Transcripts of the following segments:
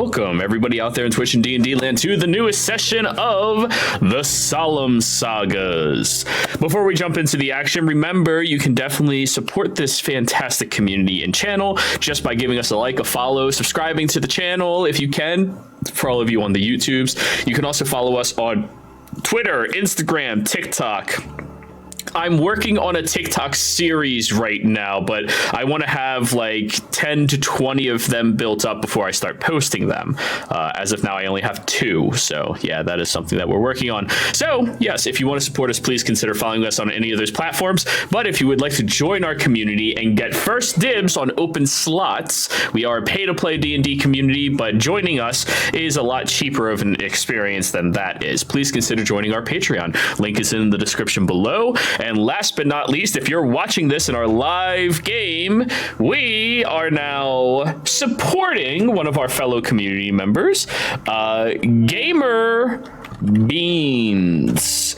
welcome everybody out there in Twitch and D&D land to the newest session of the Solemn Sagas. Before we jump into the action, remember you can definitely support this fantastic community and channel just by giving us a like, a follow, subscribing to the channel if you can. For all of you on the YouTubes, you can also follow us on Twitter, Instagram, TikTok. I'm working on a TikTok series right now, but I want to have like 10 to 20 of them built up before I start posting them. As of now, I only have 2. So yeah, that is something that we're working on. So yes, if you want to support us, please consider following us on any of those platforms. But if you would like to join our community and get first dibs on open slots, we are a pay-to-play D&D community, but joining us is a lot cheaper of an experience than that is. Please consider joining our Patreon. Link is in the description below. And last but not least, if you're watching this in our live game, we are now supporting one of our fellow community members, Gamer Beans.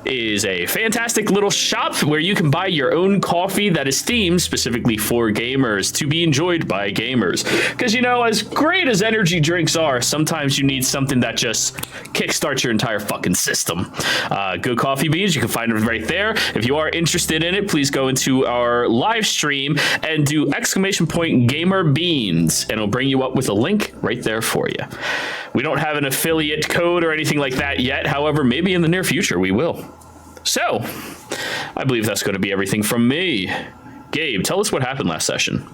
Is a fantastic little shop where you can buy your own coffee that is themed specifically for gamers, to be enjoyed by gamers. Because, you know, as great as energy drinks are, sometimes you need something that just kickstarts your entire fucking system. Good Coffee Beans, you can find them right there. If you are interested in it, please go into our live stream and do !Gamer Beans, and it'll bring you up with a link right there for you. We don't have an affiliate code or anything like that yet. However, maybe in the near future we will. So, I believe that's going to be everything from me. Gabe, tell us what happened last session.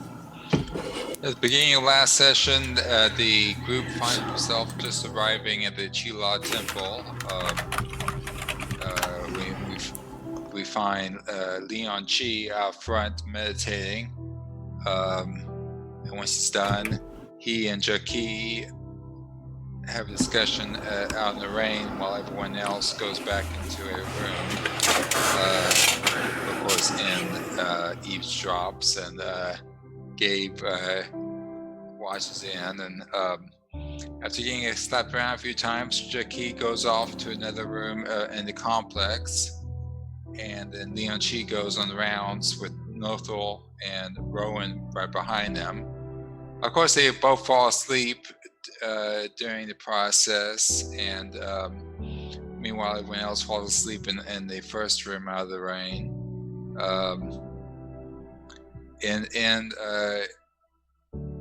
At the beginning of last session, the group finds itself just arriving at the Chila Temple. We find Leon Chi out front meditating. And once he's done, he and Jackie have a discussion out in the rain while everyone else goes back into a room. Of course, eavesdrops, and Gabe watches in. And after getting slapped around a few times, Jackie goes off to another room in the complex. And then Leon Chi goes on the rounds with Nothal and Rowan right behind them. Of course, they both fall asleep during the process, and meanwhile everyone else falls asleep in the first room out of the rain, and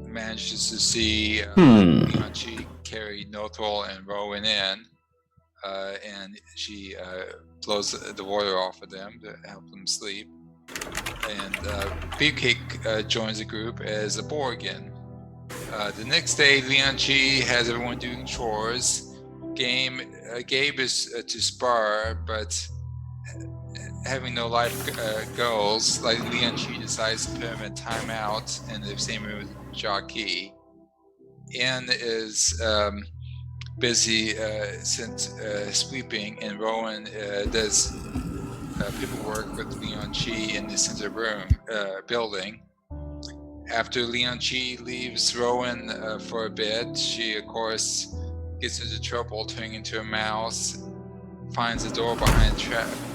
manages to see Leon Chi carry Nothal and Rowan in, and she blows the water off of them to help them sleep, and Beefcake joins the group as a Borgin. The next day, Leon Chi has everyone doing chores. Gabe is to spar, but having no life goals, like Leon Chi decides to put him in timeout in the same room with Jackie. Ian is busy sweeping, and Rowan does paperwork with Leon Chi in the center room building. After Leon Chi leaves Rowan for a bit, she of course gets into trouble, turning into a mouse, finds a door behind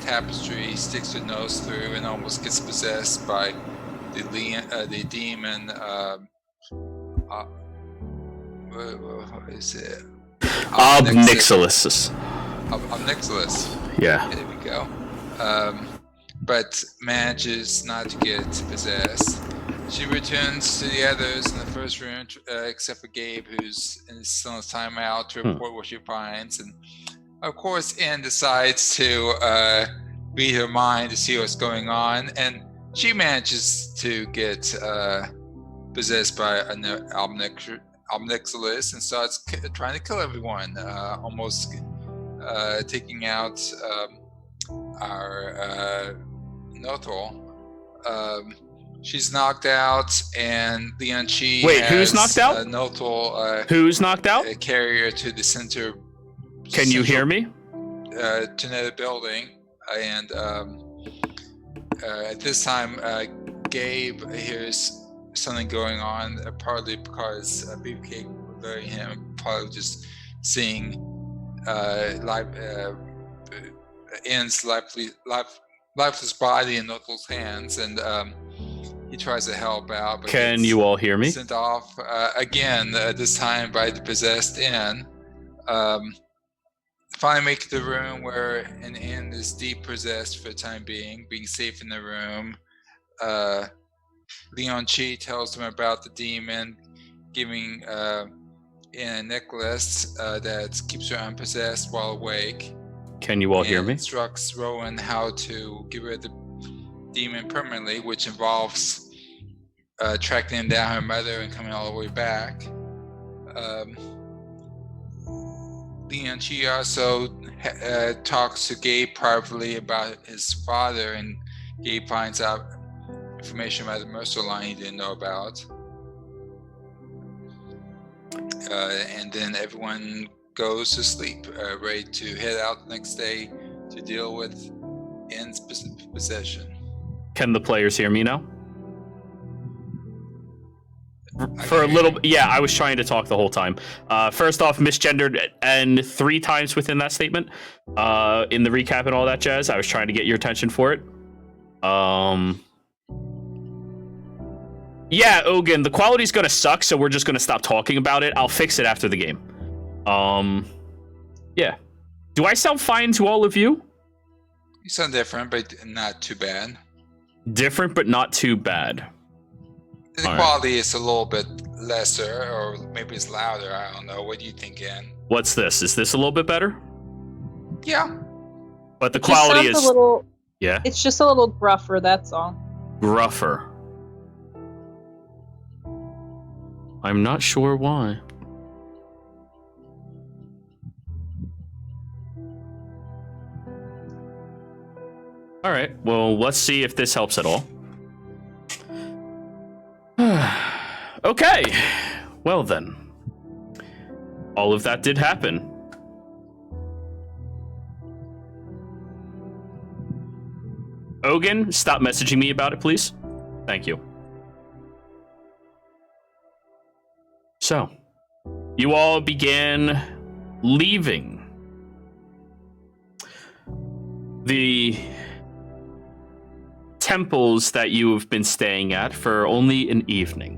tapestry, sticks her nose through, and almost gets possessed by the demon. What is it? Obnixilis. Obnixilis. Yeah. There we go. But manages not to get possessed. She returns to the others in the first room, except for Gabe, who's still in timeout, to report what she finds. And of course, Anne decides to read her mind to see what's going on, and she manages to get possessed by an Obnixilis and starts trying to kill everyone, almost taking out our Nothal. She's knocked out, and Leon Chi who's knocked out? Nothal, who's knocked out? Carry her to the center. Can you hear me? To another building, and at this time, Gabe hears something going on, partly because Beefcake alerted him, partly just seeing Ian's lifeless body in Nothal's hands, and he tries to help out. But Can gets you all hear me? Sent off again, this time by the possessed inn. Finally make the room where an inn is deep possessed for the time being safe in the room. Leon Chi tells them about the demon, giving in a necklace that keeps her unpossessed while awake. Can you all hear me? Instructs Rowan how to get rid of the demon permanently, which involves tracking down her mother and coming all the way back. Leon Chi also talks to Gabe privately about his father, and Gabe finds out information about the Mercer line he didn't know about. And then everyone goes to sleep, ready to head out the next day to deal with N's possession. Can the players hear me now? For a little, yeah, I was trying to talk the whole time. First off, misgendered and 3 times within that statement. In the recap and all that jazz, I was trying to get your attention for it. Yeah, Ogun, the quality's gonna suck, so we're just gonna stop talking about it. I'll fix it after the game. Yeah. Do I sound fine to all of you? You sound different, but not too bad. Different, but not too bad. The quality is a little bit lesser, or maybe it's louder. I don't know. What do you think, Ann? What's this? Is this a little bit better? Yeah. But the quality is... Yeah? It's just a little gruffer, that's all. Gruffer. I'm not sure why. All right, well, let's see if this helps at all. Okay, well then. All of that did happen. Ogun, stop messaging me about it, please. Thank you. So, you all began leaving the temples that you have been staying at for only an evening.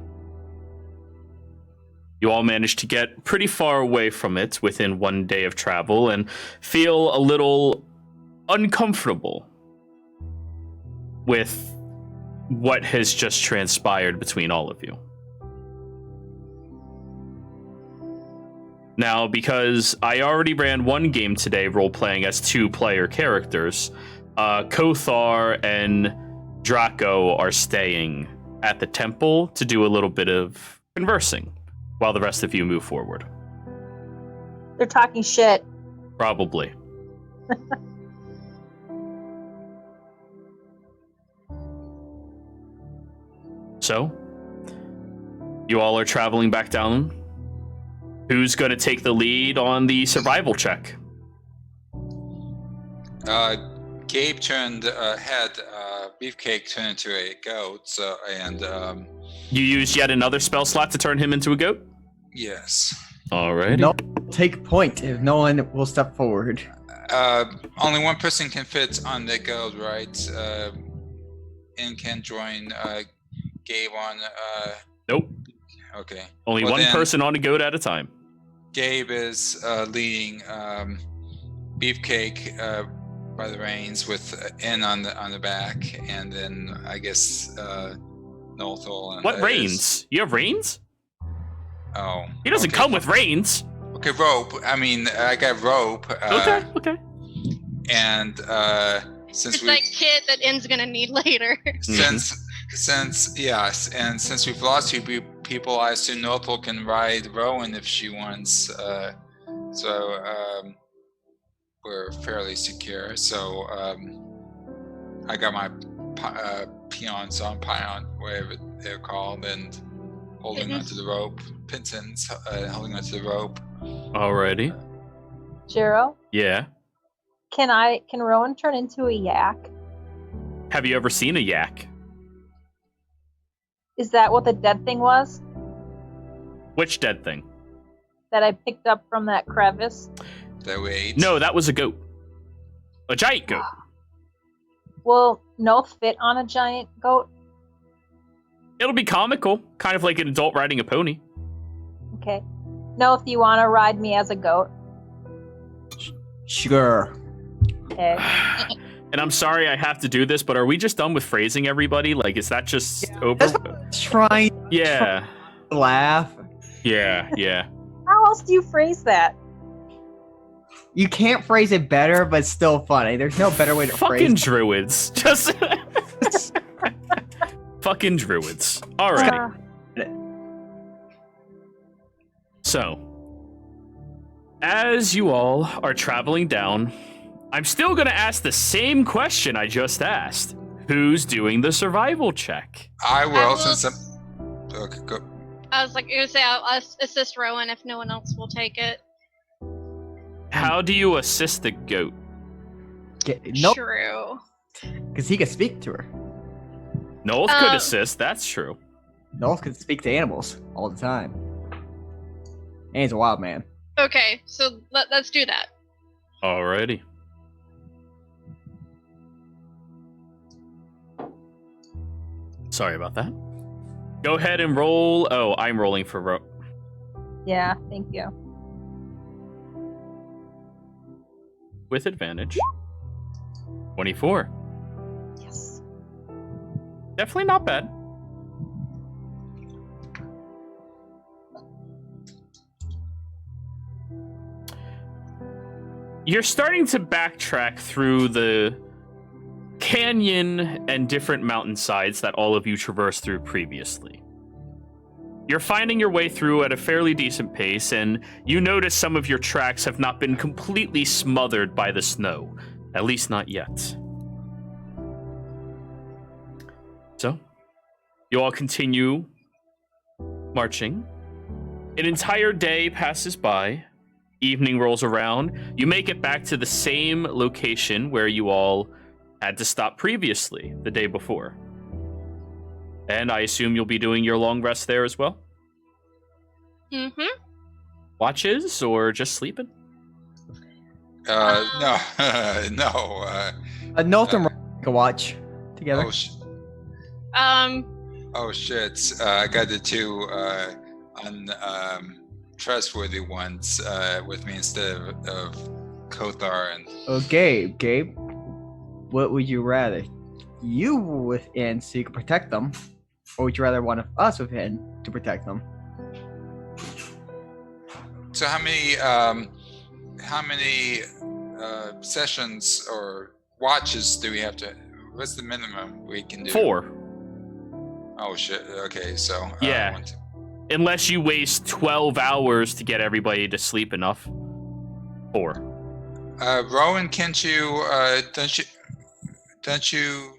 You all managed to get pretty far away from it within 1 day of travel and feel a little uncomfortable with what has just transpired between all of you. Now, because I already ran one game today role-playing as 2-player characters, Kothar and Draco are staying at the temple to do a little bit of conversing while the rest of you move forward. They're talking shit. Probably. So, you all are traveling back down. Who's going to take the lead on the survival check? Gabe had Beefcake turn into a goat, You used yet another spell slot to turn him into a goat? Yes. Alrighty. No, take point if no one will step forward. Only one person can fit on the goat, right? And can join Gabe on... Nope. Okay. Only one person on a goat at a time. Gabe is leading Beefcake by the reins with N on the back, and then I guess Nothal. What reins? You have reins? Oh. He doesn't come with reins. Okay, rope. I mean, I got rope. Okay. And since it's like kit that N's gonna need later. Since we've lost 2 people, I assume Nothal can ride Rowan if she wants. We're fairly secure. So I got my peons on pion, whatever they're called, and holding onto the rope. Pinsons holding onto the rope. Alrighty. Jero? Yeah. Can Rowan turn into a yak? Have you ever seen a yak? Is that what the dead thing was? Which dead thing? That I picked up from that crevice? That we ate? No, that was a goat. A giant goat. Will no fit on a giant goat? It'll be comical, kind of like an adult riding a pony. Okay. No, if you want to ride me as a goat. Sure. Okay. And I'm sorry I have to do this, but are we just done with phrasing everybody? Like, is that just over? That's what I'm trying Yeah. to laugh. Yeah. How else do you phrase that? You can't phrase it better, but it's still funny. There's no better way to Fucking phrase druids. Just fucking druids. Alrighty. So, as you all are traveling down, I'm still going to ask the same question I just asked. Who's doing the survival check? I will, will since I'm. Okay, go. I was like, gonna say I'll assist Rowan if no one else will take it. How do you assist the goat? Nope, True. because he can speak to her. Noel could assist, that's true. Noel can speak to animals all the time. And he's a wild man. Okay, so let's do that. Alrighty. Sorry about that. Go ahead and roll. Oh, I'm rolling for Yeah, thank you. with advantage. 24. Yes. Definitely not bad. You're starting to backtrack through the canyon and different mountainsides that all of you traversed through previously. You're finding your way through at a fairly decent pace, and you notice some of your tracks have not been completely smothered by the snow, at least not yet. So, you all continue marching. An entire day passes by. Evening rolls around. You make it back to the same location where you all had to stop previously the day before. And I assume you'll be doing your long rest there as well? Mm-hmm. Watches or just sleeping? No, no. Noel and Rowan can watch together. Oh shit! I got the two untrustworthy ones with me instead of Kothar and. Oh, Gabe, what would you rather? You within so you can protect them, or would you rather one of us within to protect them? So how many sessions or watches do we have to? What's the minimum we can do? 4. Oh shit! Okay, so Yeah. Unless you waste 12 hours to get everybody to sleep enough. 4. Rowan, can't you? Don't you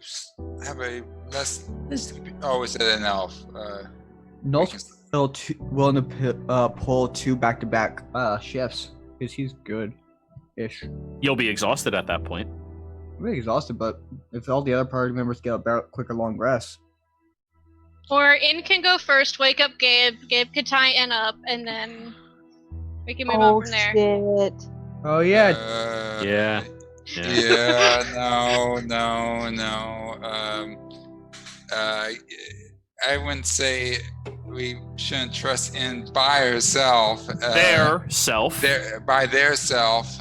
have a less? Oh, is it an elf? Noel's willing to pull 2 back-to-back shifts because he's good-ish. You'll be exhausted at that point. I'm really exhausted, but if all the other party members get a quicker long rest, Or In can go first, wake up Gabe. Gabe could tie In up, and then we can move on from there. Shit. oh yeah, Yeah. Yeah. No. I wouldn't say we shouldn't trust In by herself. Their self. By their self.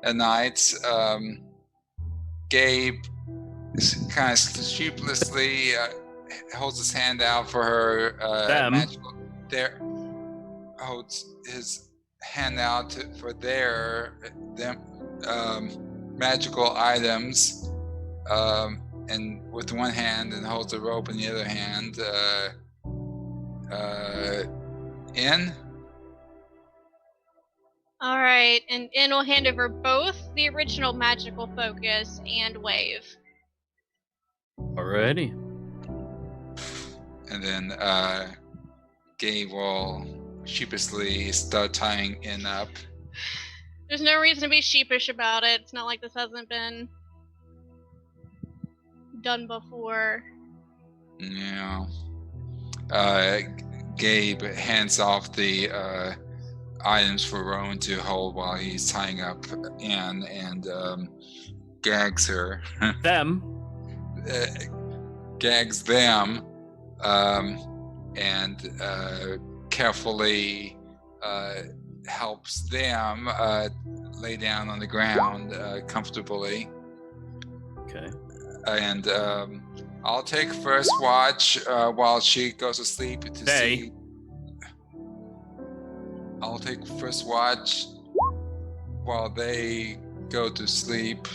At night, Gabe kind of sheepishly holds his hand out for her. Them. Holds his hand out for them magical items, and with one hand, and holds a rope in the other hand. In. All right, and In will hand over both the original magical focus and wave. Alrighty. And then Gabe will sheepishly start tying In up. There's no reason to be sheepish about it. It's not like this hasn't been done before. Yeah. Gabe hands off the items for Rowan to hold while he's tying up Anne, and gags her. Them. Gags them and carefully helps them lay down on the ground comfortably. Okay. And I'll take first watch while she goes to sleep to see. I'll take first watch while they go to sleep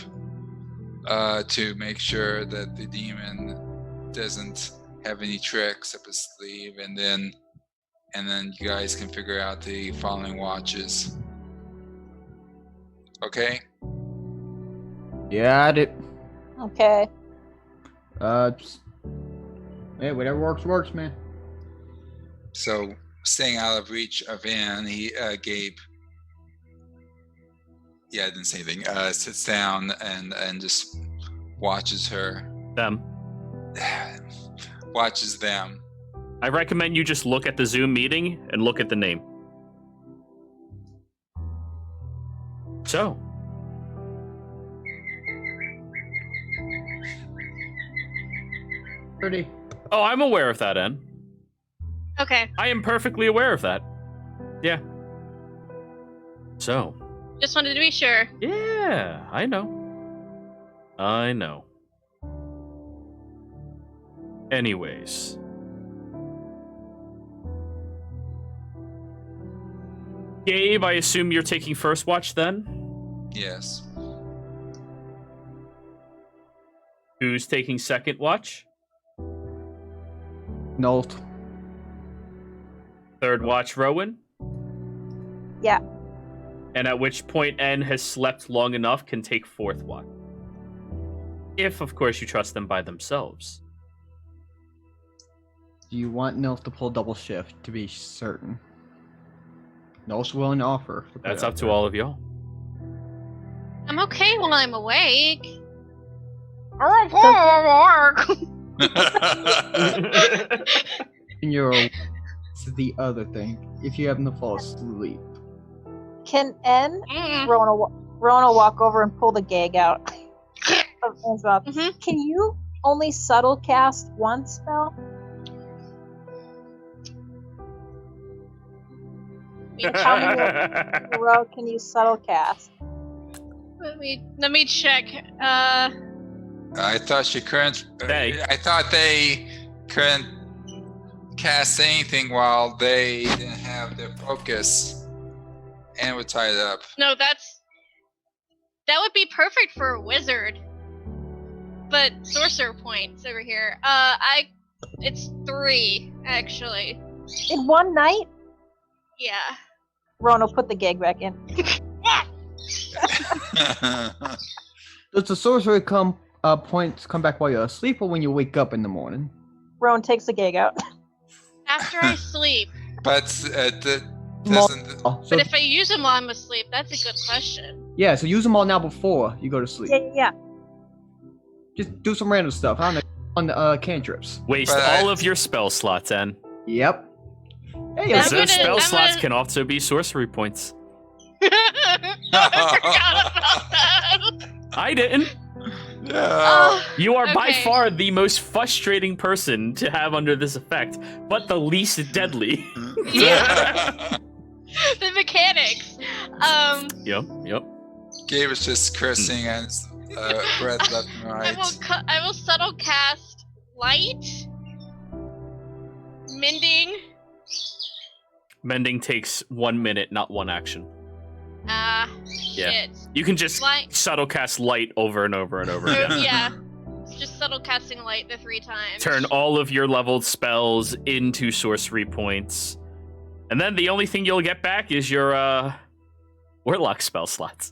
to make sure that the demon doesn't have any tricks up his sleeve, and then you guys can figure out the following watches. Okay? Got it. Okay. Hey, whatever works, man. So, staying out of reach of Anne, Gabe. Yeah, I didn't say anything. Sits down and just watches her. Them. Watches them. I recommend you just look at the Zoom meeting and look at the name. So. Pretty. Oh, I'm aware of that, Ann. Okay. I am perfectly aware of that. Yeah. So. Just wanted to be sure. Yeah, I know. Anyways. Gabe, I assume you're taking first watch then? Yes. Who's taking second watch? Nolt. Third watch, Rowan? Yeah. And at which point N has slept long enough can take fourth watch. If, of course, you trust them by themselves. Do you want Nilf to pull double shift to be certain? Nilf's willing to offer. That's up to all of y'all. I'm okay while I'm awake. And you're it's the other thing. If you happen to fall asleep. Can Rona walk over and pull the gag out of Anne's mouth? Mhm. Can you only subtle cast one spell? How many row can you subtle cast? Let me check. I thought she couldn't. I thought they couldn't cast anything while they didn't have their focus and were tied up. No, that would be perfect for a wizard. But sorcerer points over here. It's 3 actually. In one night? Yeah. Rona, put the gag back in. Does the sorcery points come back while you're asleep or when you wake up in the morning? Rowan takes the gag out. After I sleep. But doesn't. But if I use them while I'm asleep, that's a good question. Yeah, so use them all now before you go to sleep. Yeah. Just do some random stuff. I don't know, on the cantrips. Waste all of your spell slots, N. Yep. Hey, Because those spell slots can also be sorcery points. I forgot about that. I didn't. Yeah. You are by Okay. far the most frustrating person to have under this effect, but the least deadly. Yeah. The mechanics. Yep. Gabe is just cursing and breath left and right. I will subtle cast light, mending. Mending takes 1 minute, not one action. Yeah. Shit. You can just Light. subtle cast light over and over and over again. Yeah. Just subtle casting light the 3 times. Turn all of your leveled spells into sorcery points. And then the only thing you'll get back is your warlock spell slots.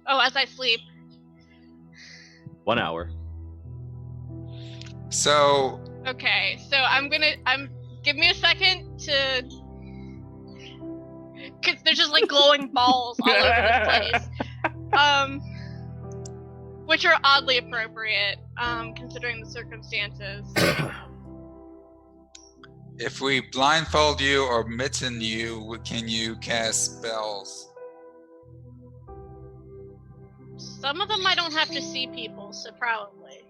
Oh, as I sleep. 1 hour. So Okay, so give me a second to, cause there's just like glowing balls all over this place. Which are oddly appropriate, considering the circumstances. if we blindfold you or mitten you, can you cast spells? Some of them I don't have to see people, so probably.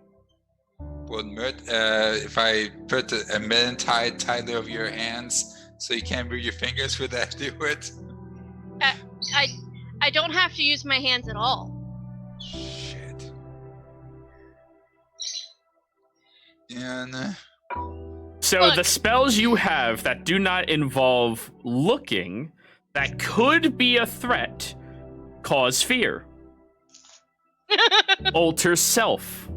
Will if I put a mitten tied tightly over your hands so you can't move your fingers, would that do it? I don't have to use my hands at all. Shit. And So Look. the spells you have that do not involve looking, that could be a threat, cause fear. Alter self.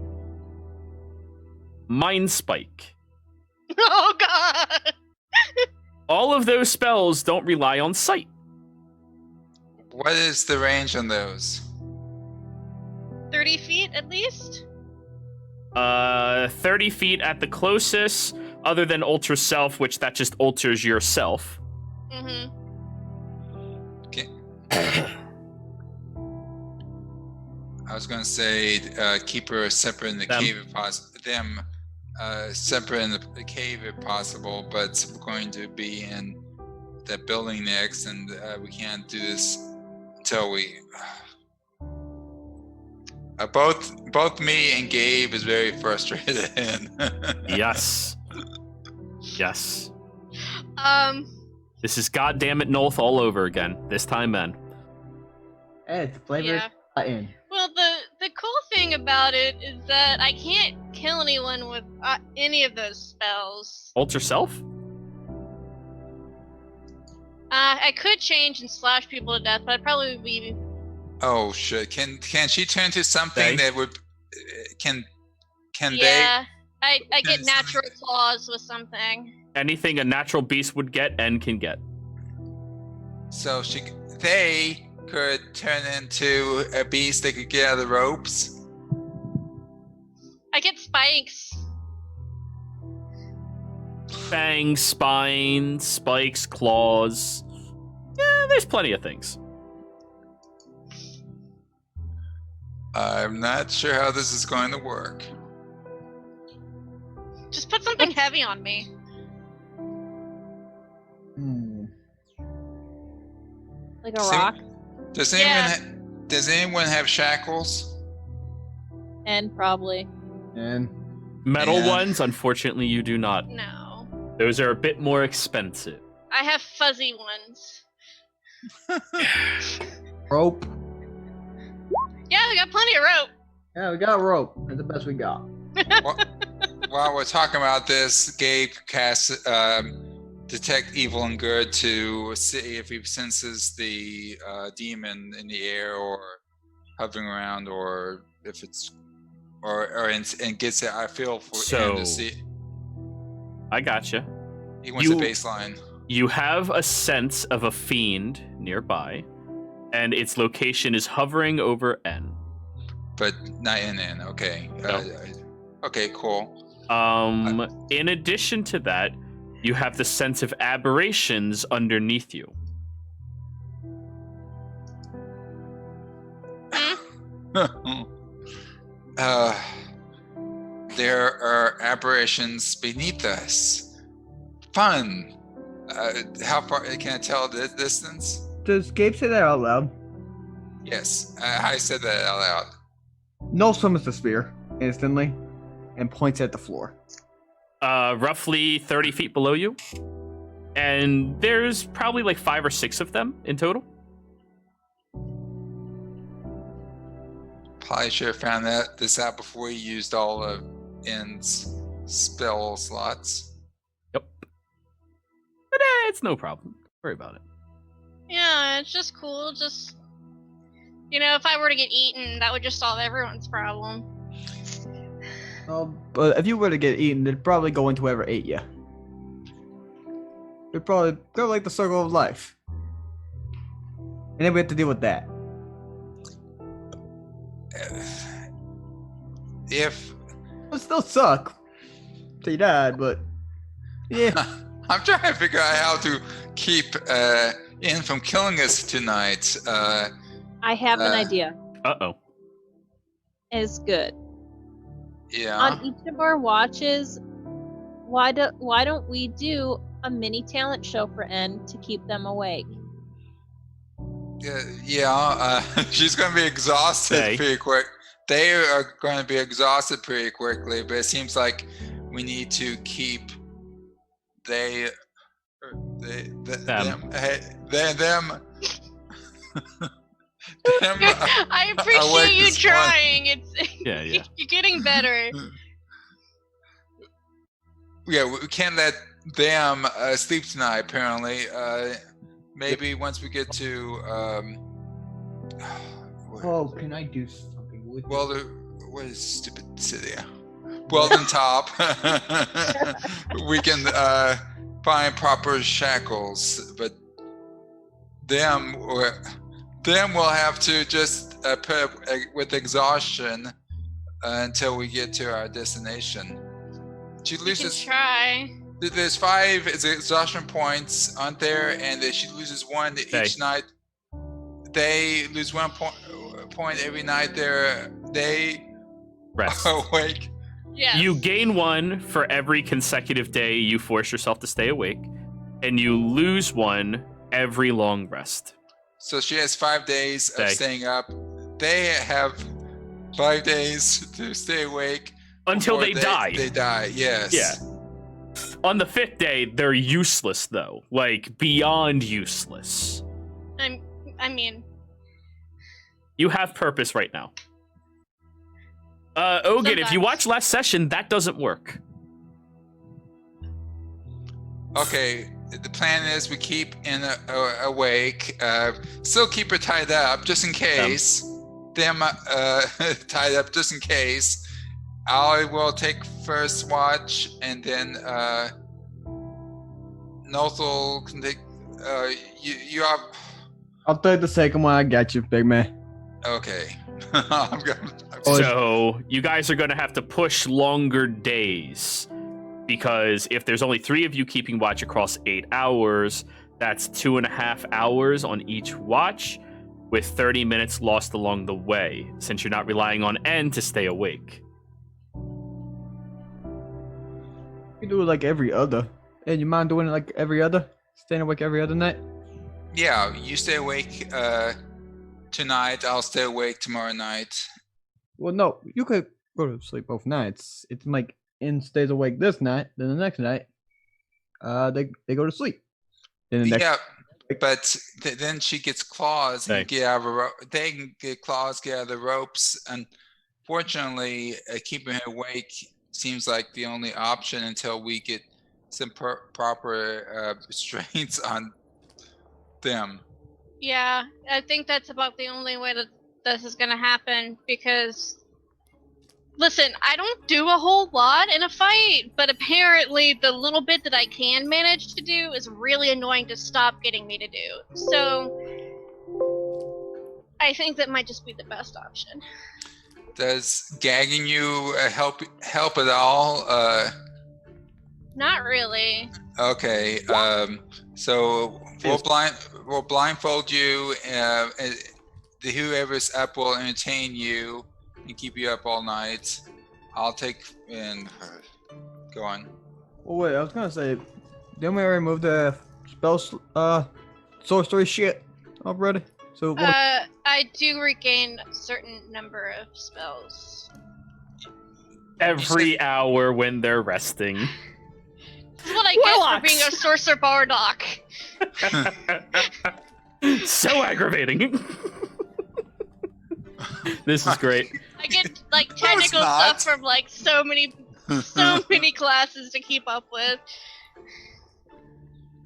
Mind spike. Oh god. All of those spells don't rely on sight. what is the range on those? 30 feet at least? 30 feet at the closest, other than alter self, which that just alters yourself. Mm-hmm. Okay. I was going to say keep her separate in the Them. cave if possible. Them separate in the cave if possible, but we're going to be in that building next, and we can't do this until we. Both me and Gabe is very frustrated. Yes. Yes. This is goddammit Nolth all over again. This time, men. Hey, the flavor Yeah. is in. Well, the cool thing about it is that I can't kill anyone with any of those spells. Alter self? I could change and slash people to death, but I'd probably be. Oh shit! Can she turn to something They? that would can Yeah, I get Yes. natural claws with something. Anything a natural beast would get and can get. So they could turn into a beast that could get out of the ropes. I get spikes. Fangs, spines, spikes, claws. Yeah, there's plenty of things. I'm not sure how this is going to work. Just put something heavy on me. Like a See- rock. Does Yeah. anyone have shackles? And probably. And Metal Man. ones, unfortunately, you do not. No. Those are a bit more expensive. I have fuzzy ones. rope. Yeah, I got plenty of rope. Yeah, we got rope. That's the best we got. While we're talking about this, Gabe casts detect evil and good to see if he senses the demon in the air or hovering around, or if it's and gets it. I feel for him to So- see. I gotcha. He wants you- a baseline. You have a sense of a fiend nearby, and its location is hovering over N. But not in. Okay. No. Okay. Cool. In addition to that, you have the sense of aberrations underneath you. There are aberrations beneath us. Fun. How far can I tell the distance? Does Gabe say that out loud? Yes, I said that out loud. No summons the spear instantly and points at the floor. Roughly 30 feet below you. And there's probably like 5 or 6 of them in total. Probably should have found this out before we used all of N's spell slots. Yep. But it's no problem. Don't worry about it. Yeah, it's just cool. Just, if I were to get eaten, that would just solve everyone's problem. But if you were to get eaten, they'd probably go into whoever ate you. They're like the circle of life. And then we have to deal with that. If It'll still suck. Say that, but yeah. I'm trying to figure out how to keep N from killing us tonight. I have an idea. Uh-oh. It's good. Yeah. On each of our watches, why don't we do a mini talent show for N to keep them awake? Yeah. She's gonna be exhausted Okay. pretty quick. they are going to be exhausted pretty quickly, but it seems like we need to keep them them I awake appreciate you this morning. trying. It's Yeah, yeah. you're getting better. Yeah, we can't let them sleep tonight. Apparently, maybe once we get to Oh, can I do something with what is stupid city? Weldon Top. We can find proper shackles, but them will have to just put up with exhaustion until we get to our destination. She You can loses. try. There's 5 exhaustion points on there, and if she loses 1 each night. They lose 1 point every night. They Rest. awake. Yes. You gain 1 for every consecutive day you force yourself to stay awake, and you lose 1 every long rest. So she has 5 days of Day. staying up. They have 5 days to stay awake Until before they die. They die. Yes. Yeah. On the 5th day, they're useless, though. Like, beyond useless. I mean, You have purpose right now. Ogan, if you Sometimes. watch last session, that doesn't work. Okay. The plan is we keep awake. Still keep her tied up just in case. Them tied up just in case. I will take first watch, and then Nothel can take. You have. I'll take the second one. I got you, big man. Okay. I'm gonna. So, you guys are going to have to push longer days. Because if there's only 3 of you keeping watch across 8 hours, that's 2.5 hours on each watch, with 30 minutes lost along the way, since you're not relying on N to stay awake. You do it like every other. Hey, you mind doing it like every other? Staying awake every other night? Yeah, you stay awake tonight. I'll stay awake tomorrow night. Well, no, you could go to sleep both nights. It's like N stays awake this night, then the next night, they go to sleep. Then the next Yeah, but then she gets claws and Hey. get out of they can get claws, get out of the ropes. Unfortunately, keeping her awake seems like the only option until we get some proper restraints on them. yeah, I think that's about the only way that this is gonna happen, because listen, I don't do a whole lot in a fight, but apparently the little bit that I can manage to do is really annoying to stop getting me to do. So I think that might just be the best option. Does gagging you help at all? Not really. Okay. So we'll blindfold you. Whoever's up will entertain you and keep you up all night. I'll take and go on. Oh wait, I was gonna say, didn't we already move the sorcery shit already? So what? I do regain a certain number of spells. Every hour when they're resting. This is what I get for Warlocks! being a sorcerer bardock. So aggravating. This is great. I get like technical not. stuff from like so many classes to keep up with.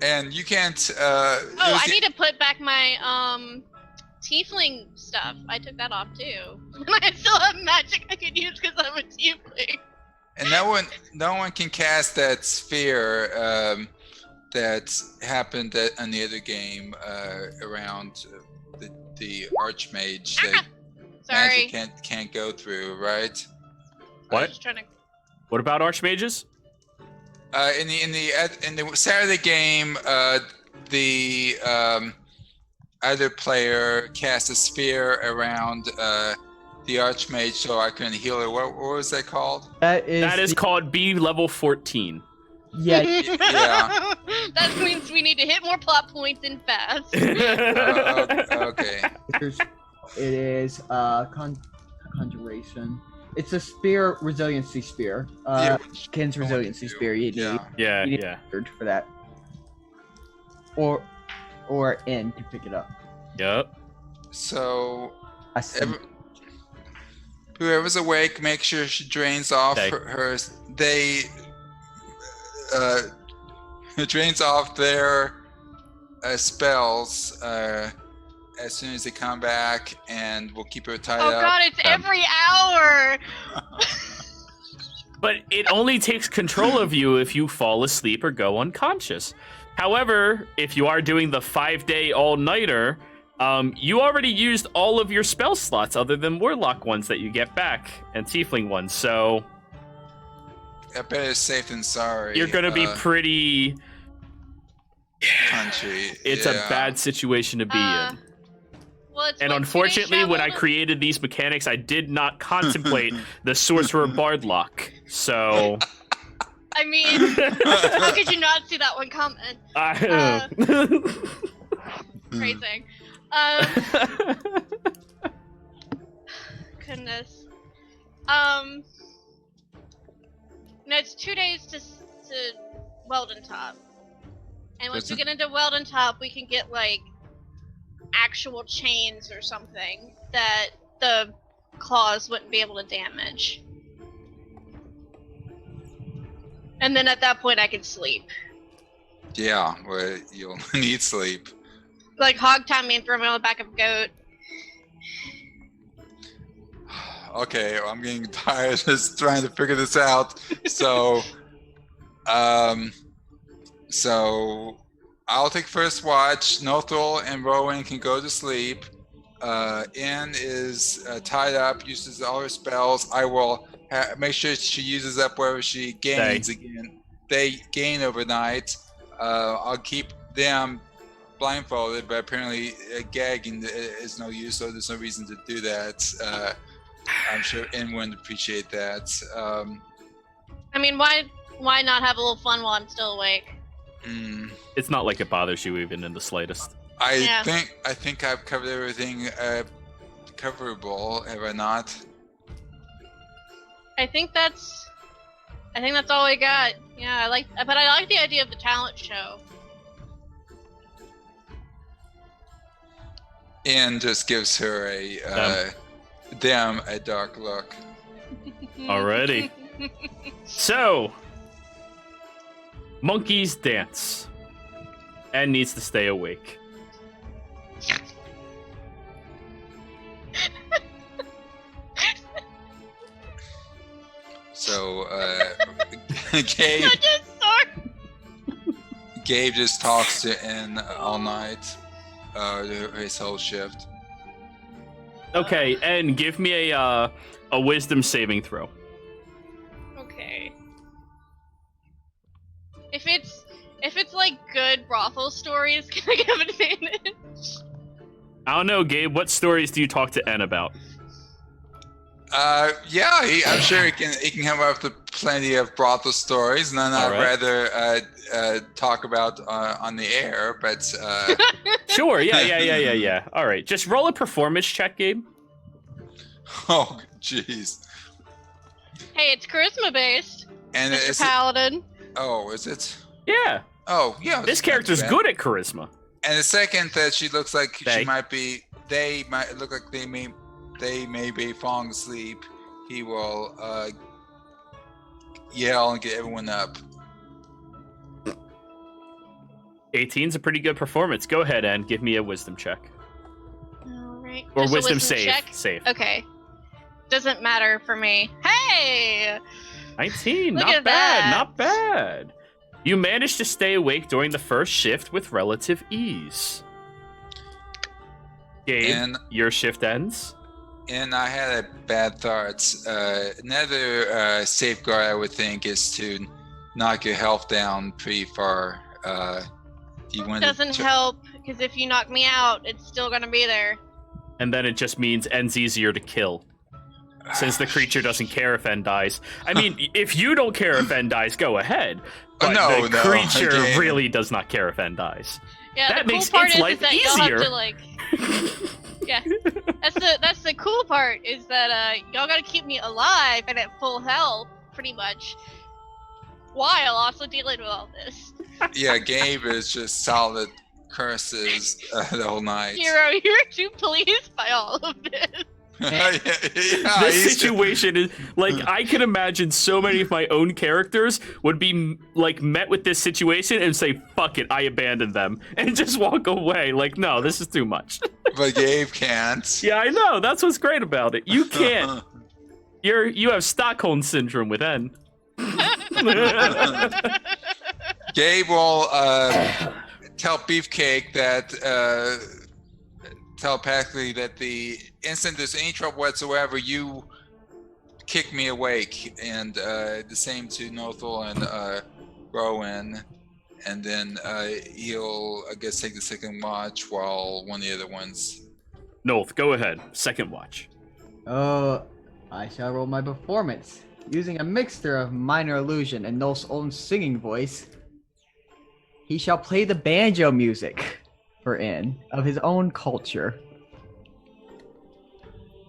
And you can't. Oh, I need to put back my tiefling stuff. I took that off too. I still have magic I can use because I'm a tiefling. And no one can cast that sphere that happened in the other game around the archmage that Sorry. magic can't go through, right? I was just trying to... What about archmages? In the Saturday game, the other player cast a sphere around the archmage so I couldn't heal her. What was that called? That That is called B level 14. yeah. Yeah. That means we need to hit more plot points and fast. Okay. It is conjuration. It's a spear resiliency spear. Kin's I want resiliency to do. spear. You need Yeah, You need yeah. for that. Or N to pick it up. Yep. So I said, whoever's awake, make sure she drains off Okay. hers. They drains off their spells as soon as they come back, and we'll keep her tied Oh up. god, it's every hour. But it only takes control of you if you fall asleep or go unconscious. However, if you are doing the 5-day all-nighter, you already used all of your spell slots other than Warlock ones that you get back and Tiefling ones. So I bet it's safe than sorry. you're going to be pretty... Country. It's a bad situation to be in. Well, it's And what, 2 days unfortunately, when I travel to- created these mechanics, I did not contemplate the Sorcerer Bard lock. So... I mean, how could you not see that one coming? Phrasing. Goodness. No, it's 2 days to Weldon Top. And once we get into Weldon Top, we can get, like, actual chains or something that the claws wouldn't be able to damage. And then at that point, I can sleep. Yeah, well, you'll need sleep. Like, hog tie me and throw me on the back of a goat. Okay, I'm getting tired of just trying to figure this out. So, so I'll take first watch. Nothal and Rowan can go to sleep. Anne is tied up, uses all her spells. I will make sure she uses up wherever she gains again. They gain overnight. I'll keep them blindfolded, but apparently gagging is no use, so there's no reason to do that. I'm sure Anne wouldn't appreciate that. I mean, why not have a little fun while I'm still awake? It's not like it bothers you even in the slightest. I think I've covered everything coverable, have I not? I think that's all we got. Yeah, but I like the idea of the talent show. Anne just gives her a dark look. Alrighty. So, monkeys dance. And needs to stay awake. So, Gabe just talks to Anne all night, his whole shift. Okay, and give me a wisdom saving throw. Okay. If it's like good brothel stories, can I give advantage? I don't know, Gabe. What stories do you talk to N about? Yeah, I'm sure he can come up with plenty of brothel stories, none I'd rather talk about on the air, but Sure, yeah. All right, just roll a performance check, Gabe. Oh, jeez. Hey, it's charisma based. And Mr. is Paladin. Oh, is it? Yeah. Oh, yeah. This character's good at charisma. And the second that she looks like they might look like they may be falling asleep, he will yell and get everyone up. 18's a pretty good performance. Go ahead and give me a wisdom check. Alright. Or Just a wisdom save. check? Save. Okay. Doesn't matter for me. Hey! 19. Look Not at bad. that. Not bad. You managed to stay awake during the first shift with relative ease. Gabe, your shift ends. And I had a bad thought. Another safeguard I would think is to knock your health down pretty far. Doesn't help, because if you knock me out, it's still gonna be there. And then it just means N's easier to kill. Since the creature doesn't care if N dies. I mean, if you don't care if N dies, go ahead. But the creature really does not care if N dies. Yeah, that the makes cool part its is life that easier. you'll have to, like... Yeah. That's the cool cool part is that y'all gotta keep me alive and at full health, pretty much, while also dealing with all this. Yeah, Gabe is just solid curses the whole night. Hero, you're too pleased by all of this. This situation is like, I can imagine so many of my own characters would be like met with this situation and say, fuck it, I abandoned them, and just walk away. Like, no, this is too much. But Gabe can't. Yeah, I know. That's what's great about it. You can't. You have Stockholm syndrome with N. Gabe will tell Beefcake that telepathically that the instant there's any trouble whatsoever, you kick me awake, and the same to Nothel and Rowan, and then he'll, I guess, take the second watch while one of the other ones. Nolth, go ahead. Second watch. I shall roll my performance. Using a mixture of minor illusion and Nolth's own singing voice, he shall play the banjo music for Inn of his own culture.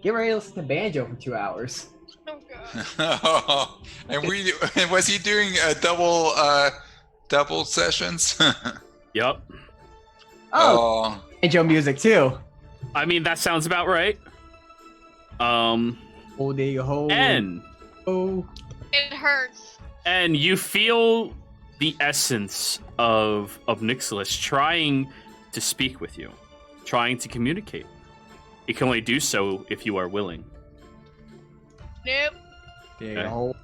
Get ready to listen to banjo for 2 hours. Oh god. And was he doing double sessions? Yep. Oh, banjo music too. I mean, that sounds about right. Holy ho. And It hurts. And you feel the essence of Nixilis trying to speak with you, trying to communicate. It can only do so if you are willing. Nope. Dig a hole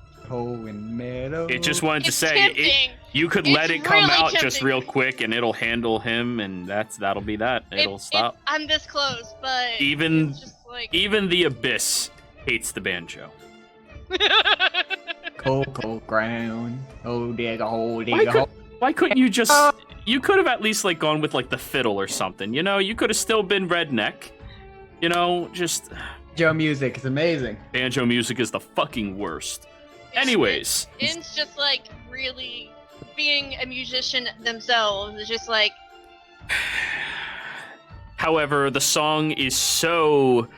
in meadow. It just wanted to It's say tempting. you could It's let it come really out just tempting. real quick, and it'll handle him, and that'll be that. It'll stop. I'm this close, but Even it's just like even the abyss hates the banjo. Cocoa ground. Oh, dig a hole, dig Why a hole. Why couldn't you just? You could have at least like gone with like the fiddle or something. You know, you could have still been redneck. You know, just Banjo music is amazing. banjo music is the fucking worst. Anyways, Inn's just like really being a musician themselves. It's just like however, the song is so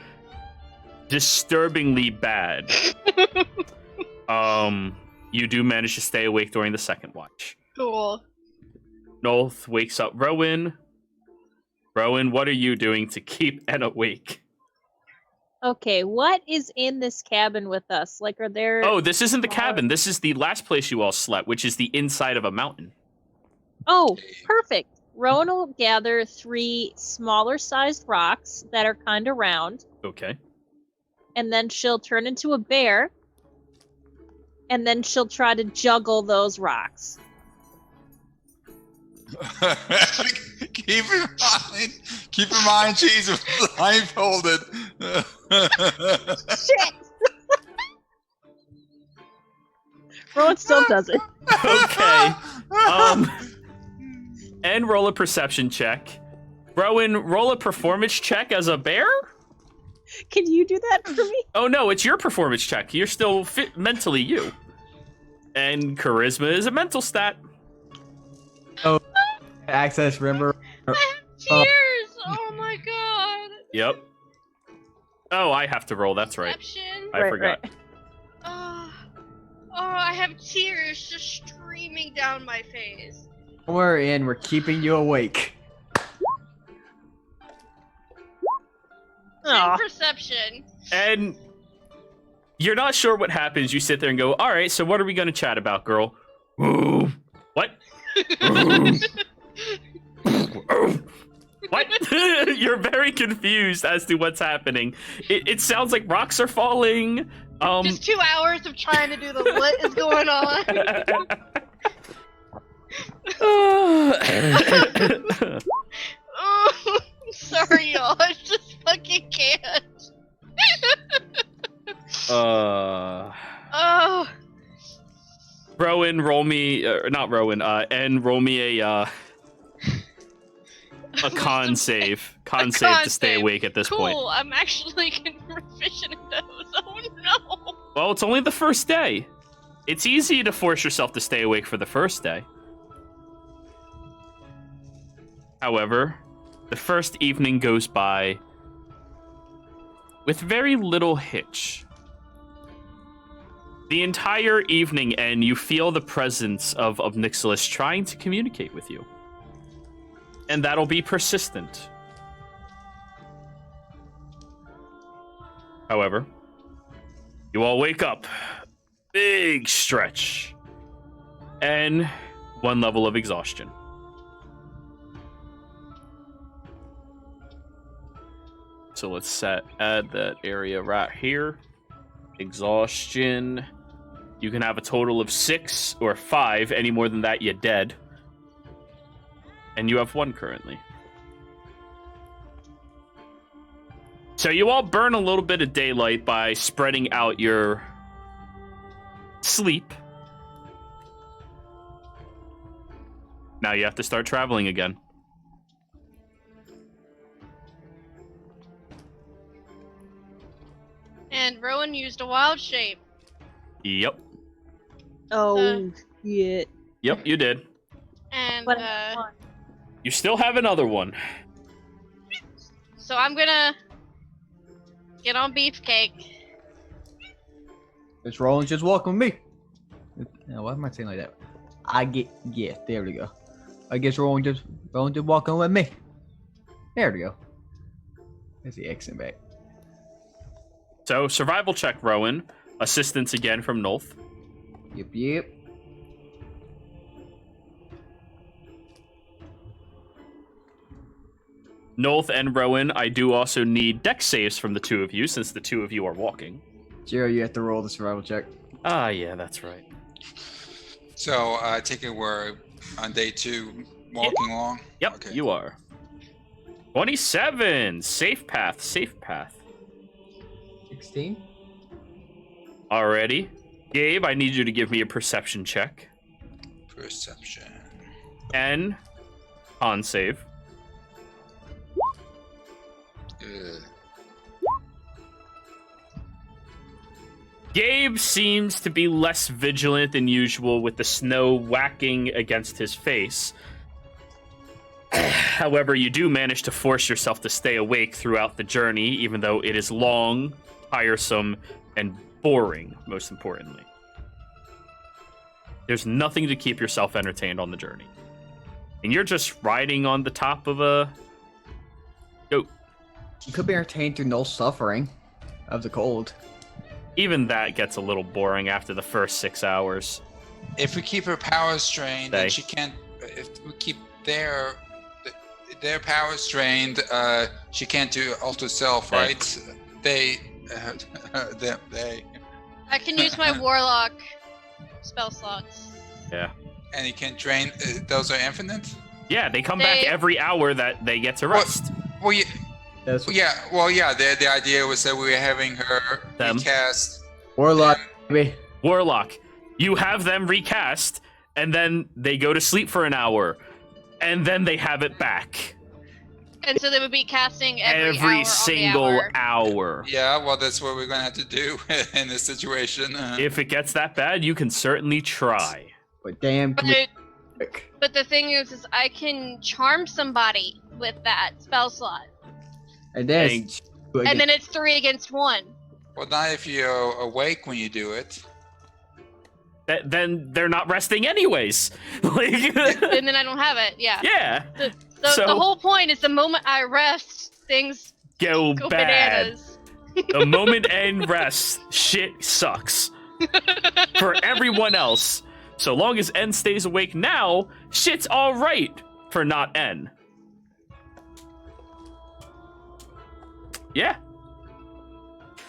disturbingly bad. You do manage to stay awake during the second watch. cool. Nolth wakes up Rowan. Rowan, what are you doing to keep Ed awake? Okay, what is in this cabin with us? Like, are there? Oh, this isn't the cabin. This is the last place you all slept, which is the inside of a mountain. Oh, perfect. Rowan will gather 3 smaller-sized rocks that are kind of round, Okay. and then she'll turn into a bear, and then she'll try to juggle those rocks. keep in mind, she's blindfolded. Shit! Rowan still does it. Okay. And roll a perception check. Rowan, roll a performance check as a bear? Can you do that for me? Oh no, it's your performance check. You're still mentally you. And charisma is a mental stat. Access, remember? I have tears. Oh my god. Yep. Oh, I have to roll. That's right. Perception. I forgot. Right. Oh, I have tears just streaming down my face. We're in. We're keeping you awake. 10 Aw. perception. And you're not sure what happens. You sit there and go, all right, so what are we going to chat about, girl? Ooh. What? Ooh. What? You're very confused as to what's happening. It sounds like rocks are falling. Just 2 hours of trying to do the what is going on. Oh, I'm sorry, y'all. I just fucking can't. Oh, Rowan, roll me, not Rowan, and roll me a con save. Con save to stay save. awake at this cool. point. I'm actually proficient in those. Oh no. Well, it's only the first day. It's easy to force yourself to stay awake for the first day. However, the first evening goes by with very little hitch. The entire evening, and you feel the presence of Nixilis trying to communicate with you. And that'll be persistent. However, you all wake up. Big stretch. And 1 level of exhaustion. So let's add that area right here. Exhaustion. You can have a total of 6 or 5. Any more than that, you're dead. And you have 1 currently. So you all burn a little bit of daylight by spreading out your sleep. Now you have to start traveling again. And Rowan used a wild shape. Yep. Oh, shit. Yep, you did. And What You still have another one. so I'm gonna get on Beefcake. It's Roland just walking with me. Now, why am I saying like that? Yeah, there we go. I guess Roland just walking with me. There we go. There's the accent back. So, survival check, Rowan. Assistance again from Nolth. Yep. Nolth and Rowan, I do also need dex saves from the 2 of you, since the 2 of you are walking. Jerry, you have to roll the survival check. Ah, yeah, that's right. So I take it we're on day 2 walking along? Yep, Okay. you are. 27! Safe path. 16. Alrighty. Gabe, I need you to give me a perception check. Perception. And con save. Good. Gabe seems to be less vigilant than usual with the snow whacking against his face. However, you do manage to force yourself to stay awake throughout the journey, even though it is long, tiresome, and boring, most importantly. There's nothing to keep yourself entertained on the journey. And you're just riding on the top of a goat. You could be entertained through no suffering of the cold. Even that gets a little boring after the first 6 hours. If we keep her power strained, They. and she can't. If we keep their power strained, she can't do alter self, They. right? They. I can use my warlock spell slots. Yeah. And you can drain. Those are infinite. Yeah, they come back They- every hour that they get to rest. Well, yeah. That's Yeah. Well, yeah. The idea was that we were having her Them. recast. Warlock, baby. Warlock, you have them recast, and then they go to sleep for an hour, and then they have it back And so they would be casting every hour single on the hour. hour. Yeah. Well, that's what we're gonna have to do in this situation. If it gets that bad, you can certainly try. But damn quick. But the thing is I can charm somebody with that spell slot. And then Dang. it's And then it's 3 against 1. Well, not if you're awake when you do it. Then they're not resting anyways. Like, And then I don't have it, yeah. yeah, The whole point is the moment I rest, things go go bad. bananas. The moment N rests, shit sucks. For everyone else. So long as N stays awake now, shit's alright for not N. Yeah.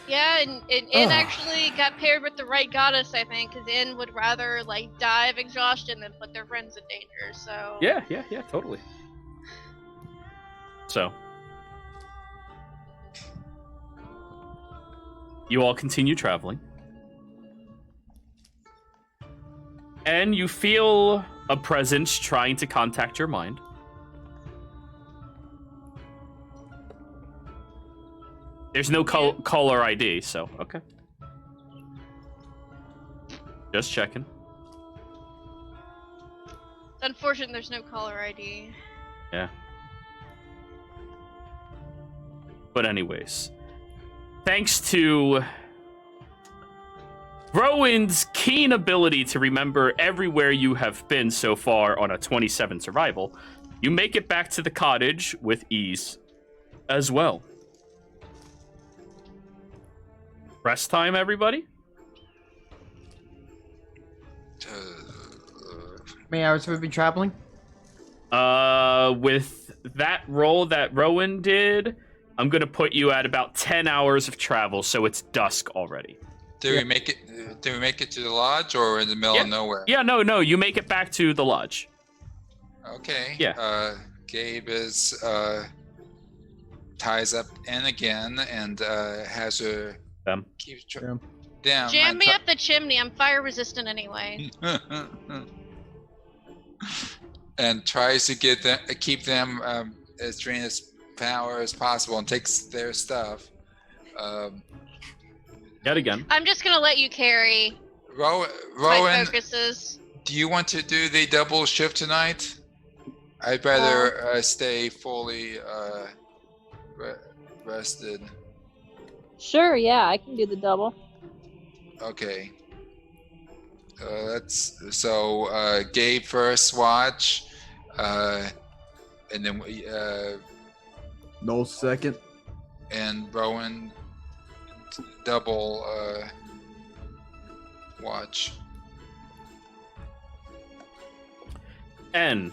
Yeah, and N actually got paired with the right goddess, I think, because N would rather, like, die of exhaustion than put their friends in danger, so... Yeah, totally. So. You all continue traveling. And you feel a presence trying to contact your mind. There's no caller ID, so okay. Just checking. It's unfortunate there's no caller ID. Yeah. But anyways, thanks to Rowan's keen ability to remember everywhere you have been so far on a 27 survival, you make it back to the cottage with ease as well. Rest time, everybody? How many hours have we been traveling? With that roll that Rowan did, I'm going to put you at about 10 hours of travel, so it's dusk already. Did we make it? Did we make it to the lodge, or in the middle of nowhere? Yeah, no, you make it back to the lodge. Okay. Yeah. Gabe is ties up N again and has her Them. keep Yeah. down. Jam me up the chimney. I'm fire resistant anyway. And tries to keep them as drained as power as possible, and takes their stuff. Yet again. I'm just gonna let you carry my Rowan, focuses. do you want to do the double shift tonight? I'd rather stay fully rested. Sure, yeah, I can do the double. Okay. Gabe first watch, and then No second. and Rowan double watch. N,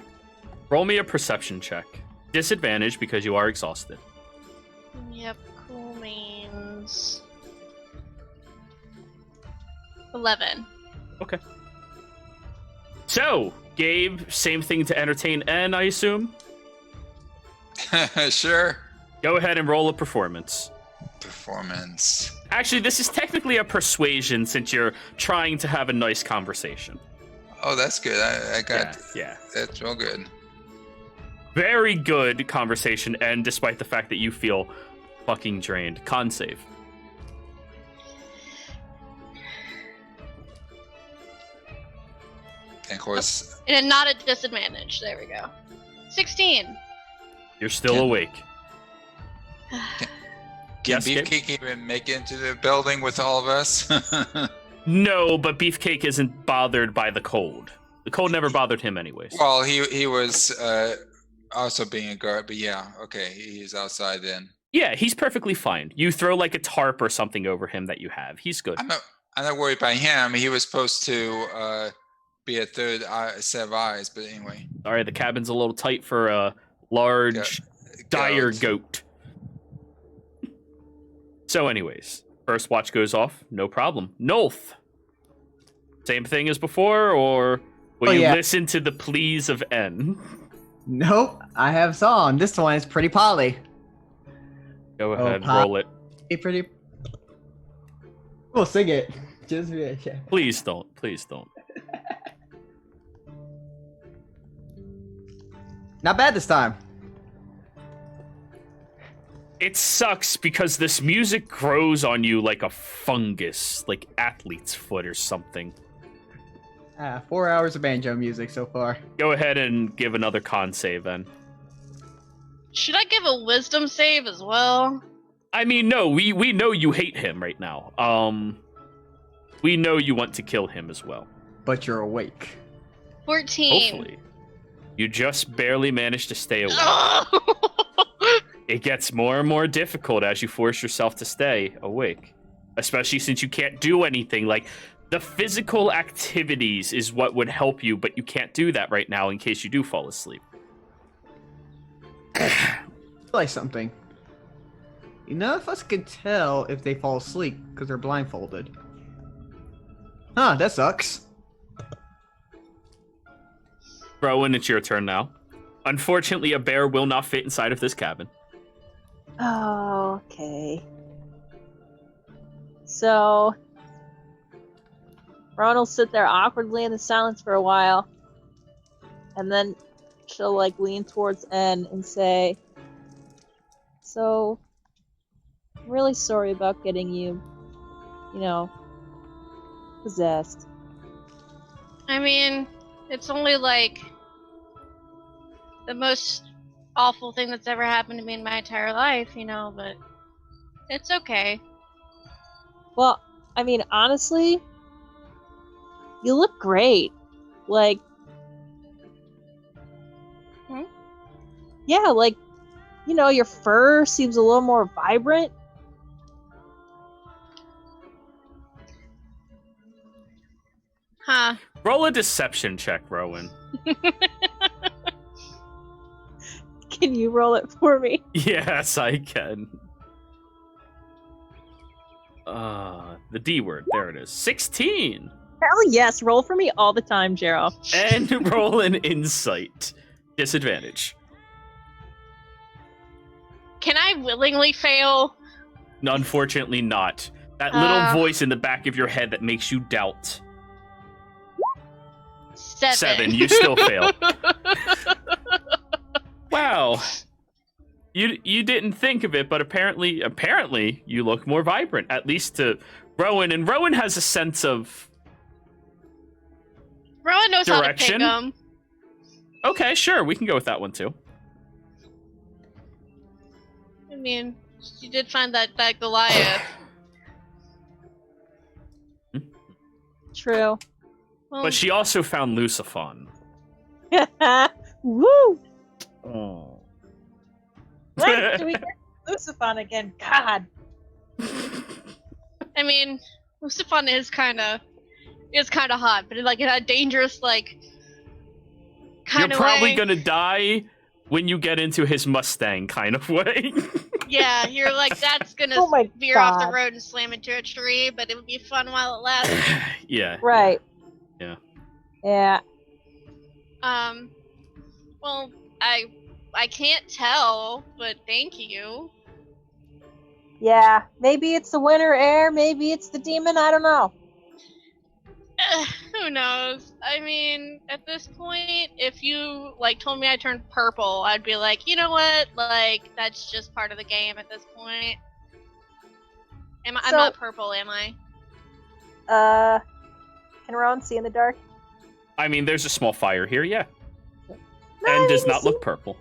roll me a perception check. Disadvantage because you are exhausted. Yep, cool means 11. Okay. So, Gabe, same thing to entertain N, I assume? Sure. Go ahead and roll a performance. Performance. Actually, this is technically a persuasion since you're trying to have a nice conversation. Oh, that's good. I got. Yeah. That's real good. Very good conversation, and despite the fact that you feel fucking drained. Con save. And of course. And not a disadvantage. There we go. 16. You're still Can- awake. Can Yes, Gabe? Beefcake even make it into the building with all of us? No, but Beefcake isn't bothered by the cold. The cold never bothered him anyways. Well, he was also being a guard, but yeah, okay, he's outside then. Yeah, he's perfectly fine. You throw like a tarp or something over him that you have. He's good. I'm not worried by him. He was supposed to be a third set of eyes, but anyway. Sorry, the cabin's a little tight for a large, dire goat. So anyways, first watch goes off. No problem. Nolth. Same thing as before, or will you listen to the pleas of N? Nope, I have song. This one is Pretty Polly. Go ahead, roll it. Hey, pretty. We'll sing it. Just Please don't. Please don't. Not bad this time. It sucks because this music grows on you like a fungus, like athlete's foot or something. 4 hours of banjo music so far. Go ahead and give another con save then. Should I give a wisdom save as well? I mean, no, we know you hate him right now. We know you want to kill him as well. But you're awake. 14. Hopefully. You just barely managed to stay awake. It gets more and more difficult as you force yourself to stay awake. Especially since you can't do anything. Like, the physical activities is what would help you, but you can't do that right now in case you do fall asleep. Like something. None of us can tell if they fall asleep because they're blindfolded. Huh, that sucks. Rowan, it's your turn now. Unfortunately, a bear will not fit inside of this cabin. Oh, okay. So, Ron will sit there awkwardly in the silence for a while, and then she'll like lean towards N and say, "So, I'm really sorry about getting you, possessed." I mean, it's only like the most awful thing that's ever happened to me in my entire life, but it's okay. Well, I mean, honestly, you look great. Like, yeah, like, your fur seems a little more vibrant. Huh. Roll a deception check, Rowan. Can you roll it for me? Yes, I can. The D word. There it is. 16. Hell yes, roll for me all the time, Jero. And roll an insight. Disadvantage. Can I willingly fail? Unfortunately not. That little voice in the back of your head that makes you doubt. 7. You still fail. Wow. You didn't think of it, but apparently you look more vibrant, at least to Rowan. And Rowan has a sense of Rowan knows direction. how to pick 'em. Okay, sure. We can go with that one, too. I mean, she did find that Goliath. True. Well, But she also found Luciphon. Woo! Oh. When do we get Luciphon again? God. I mean, Luciphon is kind of hot, but like in a dangerous, like, kind You're of probably way. gonna die when you get into his Mustang kind of way. Yeah, you're like, that's gonna Oh my veer off the God. road and slam into a tree, but it would be fun while it lasts. Yeah. Right. Yeah. Yeah. Well, I can't tell, but thank you. Yeah. Maybe it's the winter air. Maybe it's the demon. I don't know. Who knows? I mean, at this point, if you like told me I turned purple, I'd be like, you know what? Like, that's just part of the game at this point. I'm So- not purple, am I? Can Rowan see in the dark? I mean, there's a small fire here, yeah. No, And does you not see- look purple.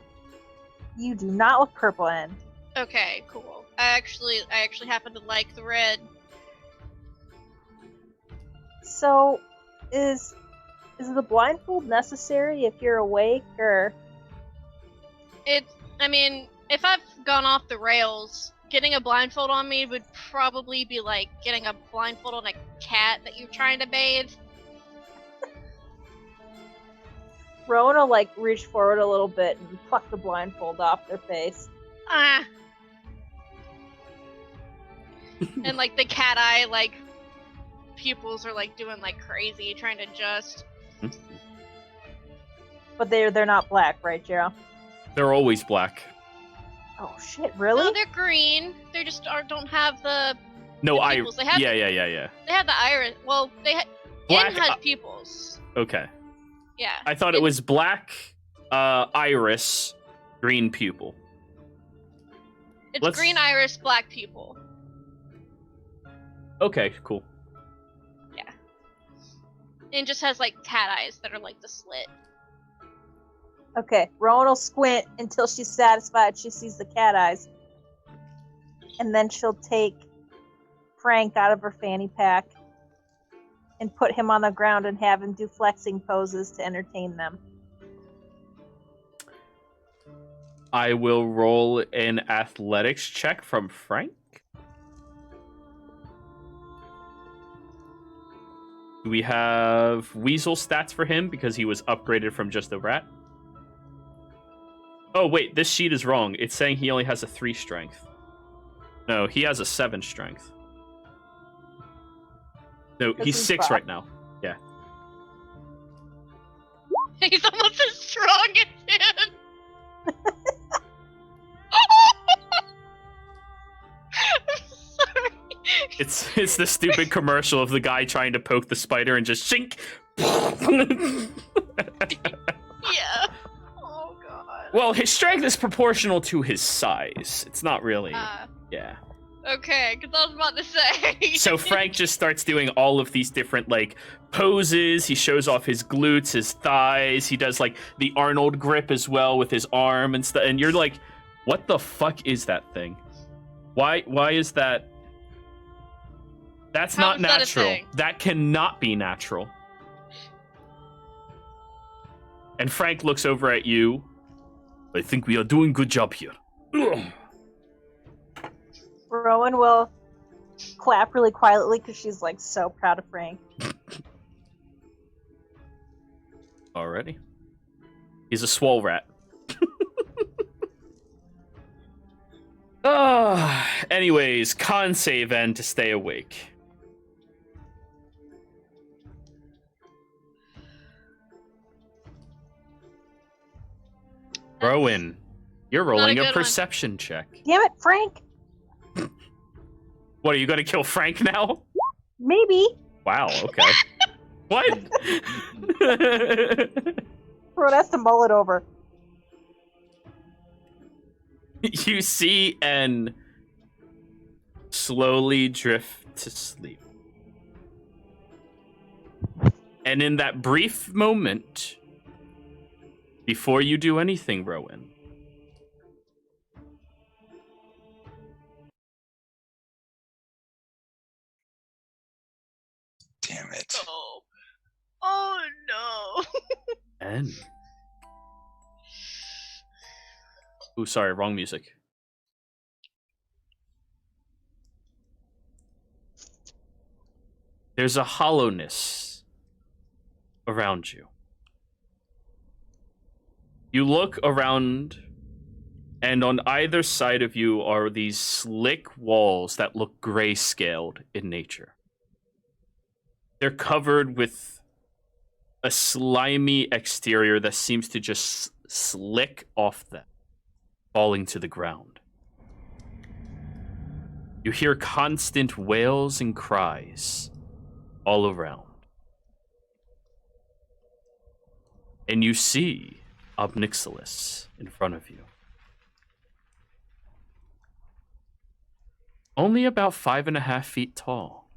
You do not look purple in. Okay, cool. I actually happen to like the red. So, is the blindfold necessary if you're awake, or? I mean, if I've gone off the rails, getting a blindfold on me would probably be like getting a blindfold on a cat that you're trying to bathe. Rowan will like reach forward a little bit and pluck the blindfold off their face. Ah. And like the cat eye, like pupils are like doing like crazy, trying to adjust. But they're not black, right, Jero? They're always black. Oh shit! Really? No, they're green. They just don't have the No, The pupils, they have- yeah. They have the iris. Well, Black N has eye- pupils. Okay. Yeah. I thought it was black, iris, green pupil. It's let's- green iris, black pupil. Okay, cool. And it just has like cat eyes that are like the slit. Okay, Rowan will squint until she's satisfied she sees the cat eyes. And then she'll take Frank out of her fanny pack and put him on the ground and have him do flexing poses to entertain them. I will roll an athletics check from Frank. Do we have Weasel stats for him because he was upgraded from just a rat? Oh, wait, this sheet is wrong. It's saying he only has a 3 strength. No, he has a 7 strength. No, he's 6 right now. Yeah. He's almost as strong as him. Sorry. It's the stupid commercial of the guy trying to poke the spider and just shink. Yeah. Oh god. Well, his strength is proportional to his size. It's not really. Yeah. Okay, because I was about to say. So Frank just starts doing all of these different like poses. He shows off his glutes, his thighs. He does like the Arnold grip as well with his arm and stuff. And you're like, what the fuck is that thing? Why is that That's How not is that a natural. thing? That cannot be natural. And Frank looks over at you. I think we are doing good job here. Ugh. Rowan will clap really quietly because she's like so proud of Frank. Already. He's a swole rat. Anyways, con save end to stay awake. Rowan, you're rolling a good one. perception check. Damn it, Frank! What, are you gonna kill Frank now? Maybe. Wow, okay. What? Rowan has to mull it over. You see N slowly drift to sleep. And in that brief moment, before you do anything, Rowan, Damn it. Oh. Oh no. N. Ooh, sorry, wrong music. There's a hollowness around you. You look around, and on either side of you are these slick walls that look gray-scaled in nature. They're covered with a slimy exterior that seems to just slick off them, falling to the ground. You hear constant wails and cries all around. And you see Obnixilis in front of you. Only about 5.5 feet tall.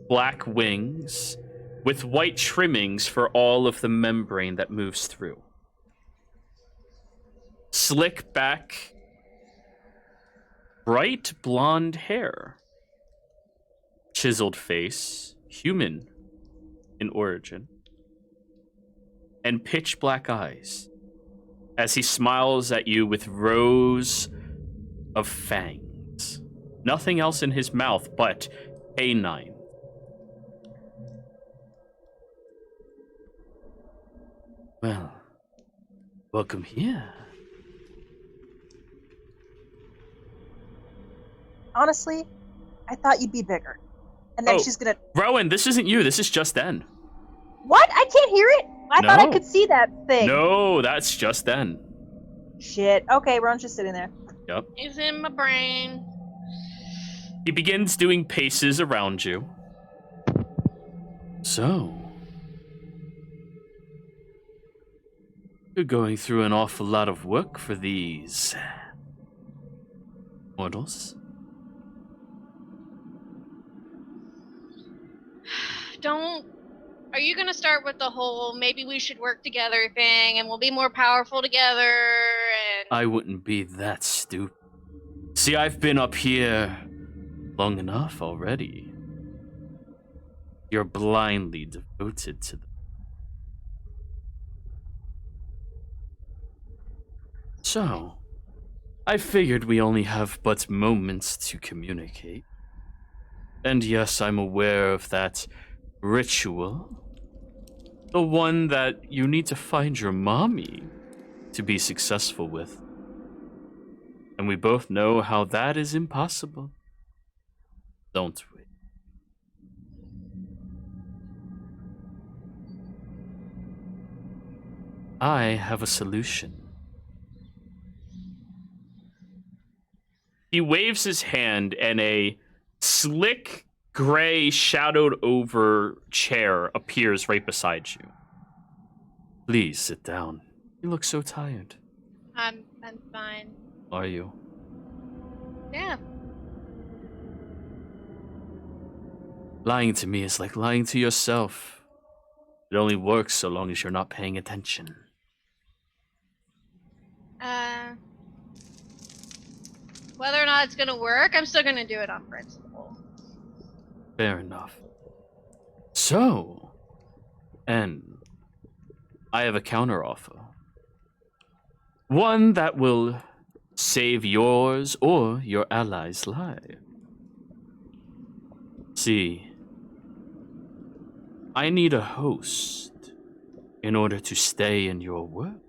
Black wings with white trimmings for all of the membrane that moves through. Slick back, bright blonde hair. Chiseled face, human in origin. And pitch black eyes as he smiles at you with rows of fangs. Nothing else in his mouth but canine. Well, welcome here. Honestly, I thought you'd be bigger. And then Oh. she's gonna... Rowan, this isn't you. This is just N. What? I can't hear it? I thought I No. could see that thing. No, that's just N. Shit. Okay, Rowan's just sitting there. Yep. It's in my brain. He begins doing paces around you. So, you're going through an awful lot of work for these mortals. Are you gonna start with the whole maybe we should work together thing and we'll be more powerful together and I wouldn't be that stupid. See, I've been up here long enough already. You're blindly devoted to them. So, I figured we only have but moments to communicate. And yes, I'm aware of that ritual. The one that you need to find your mommy to be successful with. And we both know how that is impossible, don't we? I have a solution. He waves his hand and a slick, gray, shadowed over chair appears right beside you. Please sit down. You look so tired. I'm fine. Are you? Yeah. Lying to me is like lying to yourself. It only works so long as you're not paying attention. Whether or not it's gonna work, I'm still gonna do it on principle. Fair enough. So, and I have a counteroffer. One that will save yours or your allies' life. See, I need a host in order to stay in your world.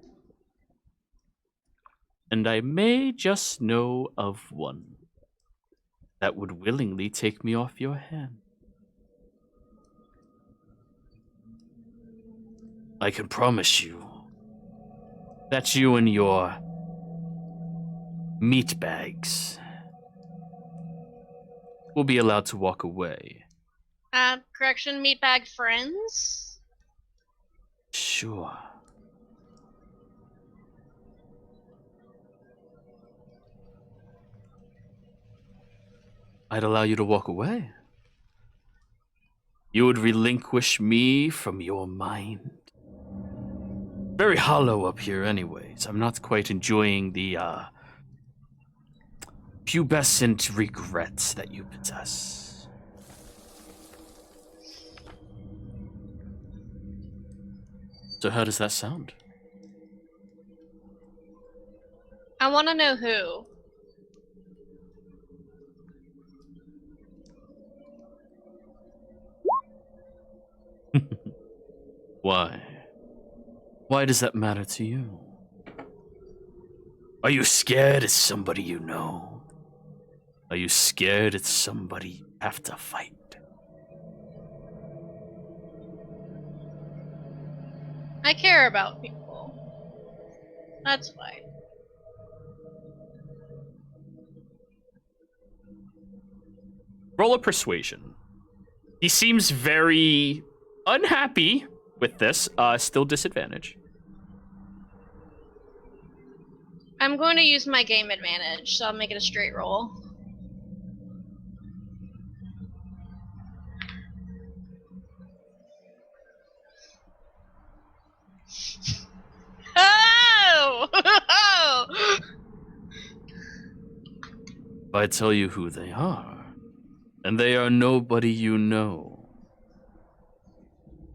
And I may just know of one that would willingly take me off your hand. I can promise you that you and your meat bags will be allowed to walk away. Correction, meatbag friends? Sure. I'd allow you to walk away. You would relinquish me from your mind. Very hollow up here anyways. I'm not quite enjoying the, pubescent regrets that you possess. So how does that sound? I want to know who. Why? Why does that matter to you? Are you scared it's somebody you know? Are you scared it's somebody you have to fight? I care about people. That's why. Roll a persuasion. He seems very unhappy with this. Still disadvantage. I'm going to use my game advantage, so I'll make it a straight roll. Oh! If I tell you who they are, and they are nobody you know,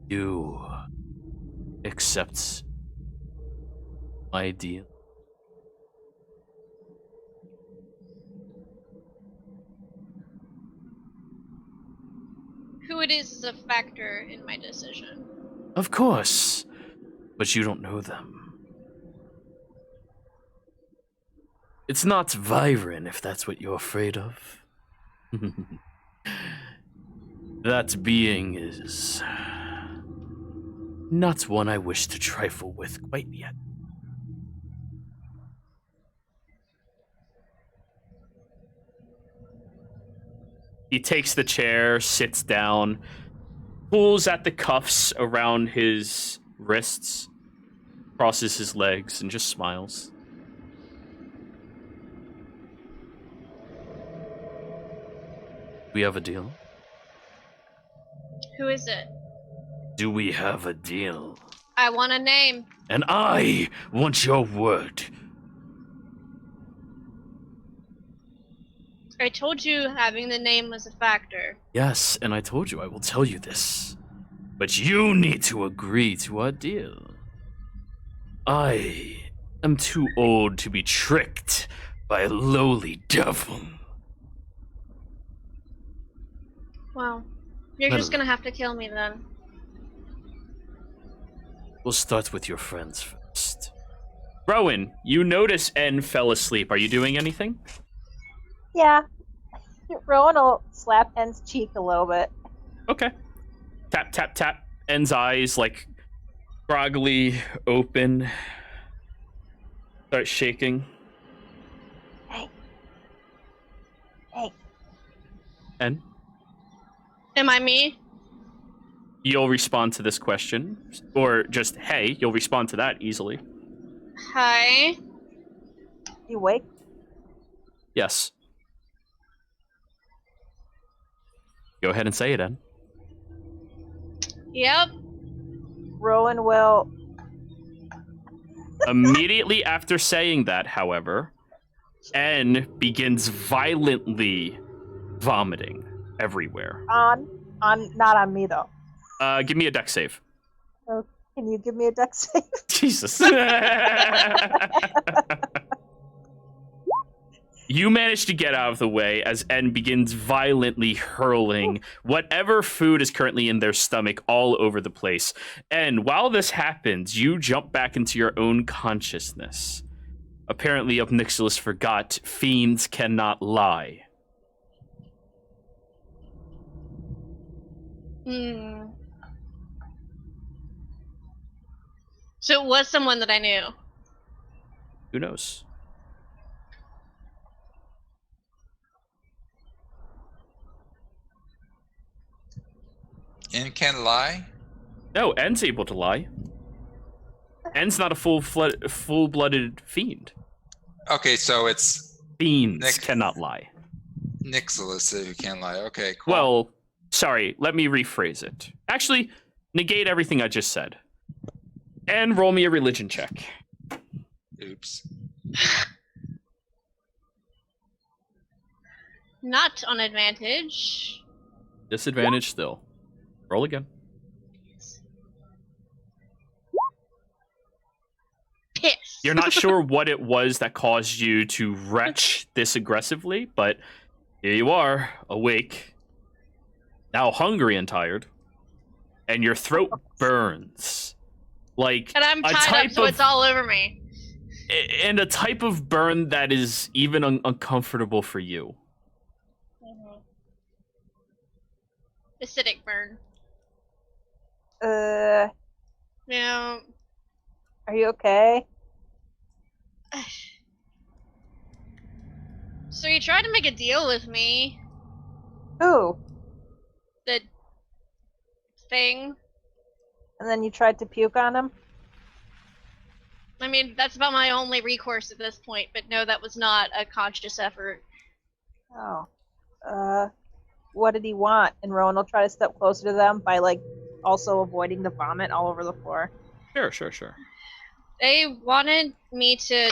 you accept my deal. Who it is a factor in my decision. Of course, but you don't know them. It's not Viren, if that's what you're afraid of. That being is not one I wish to trifle with quite yet. He takes the chair, sits down, pulls at the cuffs around his wrists, crosses his legs, and just smiles. We have a deal? Who is it? Do we have a deal? I want a name. And I want your word. I told you having the name was a factor. Yes, and I told you I will tell you this. But you need to agree to our deal. I am too old to be tricked by a lowly devil. Well, you're Well- just gonna have to kill me then. We'll start with your friends first. Rowan, you notice N fell asleep. Are you doing anything? Yeah. Rowan will slap En's cheek a little bit. Okay. Tap, tap, tap. N's eyes, like, groggily open. Start shaking. Hey. Hey. N, Am I me? you'll respond to this question. Or just, hey, you'll respond to that easily. Hi. You wake? Yes. Go ahead and say it, N. Yep. Rowan will. Immediately after saying that, however, N begins violently vomiting everywhere. Not on me though. Give me a dex save. Oh, can you give me a dex save? Jesus. You manage to get out of the way as N begins violently hurling whatever food is currently in their stomach all over the place. And while this happens, you jump back into your own consciousness. Apparently, Obnixilis forgot fiends cannot lie. Hmm. So it was someone that I knew. Who knows? And can lie? No, N's able to lie. N's not a full-blooded fiend. Okay, so it's Fiends cannot lie. Nixilis who can lie. Okay, cool. Well, sorry, let me rephrase it. Actually, negate everything I just said. And roll me a religion check. Oops. Not on advantage. Disadvantage still. Roll again. Piss. You're not sure what it was that caused you to retch this aggressively, but here you are, awake, now hungry and tired, and your throat burns. Like And I'm a tied type up, so of, it's all over me. and a type of burn that is even uncomfortable for you. Acidic burn. Yeah. Are you okay? So you tried to make a deal with me. Who? The thing. And then you tried to puke on him? I mean, that's about my only recourse at this point, but no, that was not a conscious effort. Oh. What did he want? And Rowan will try to step closer to them by, like, also avoiding the vomit all over the floor. Sure. They wanted me to,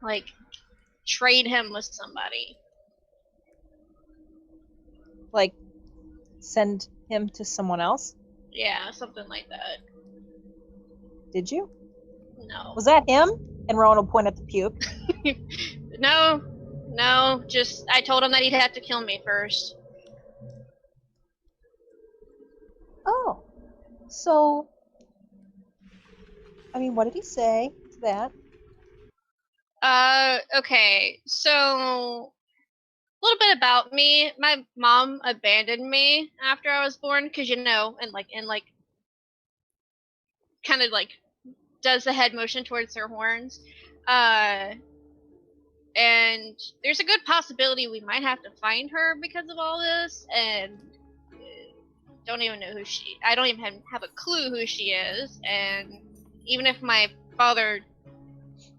like, trade him with somebody. Like, send him to someone else? Yeah, something like that. Did you? No. Was that him? And Rowan will point at the puke. No, just, I told him that he'd have to kill me first. Oh. So, I mean, what did he say to that? Okay, so, a little bit about me. My mom abandoned me after I was born, because, and kind of, does the head motion towards her horns. And there's a good possibility we might have to find her because of all this, and don't even know I don't even have a clue who she is, and even if my father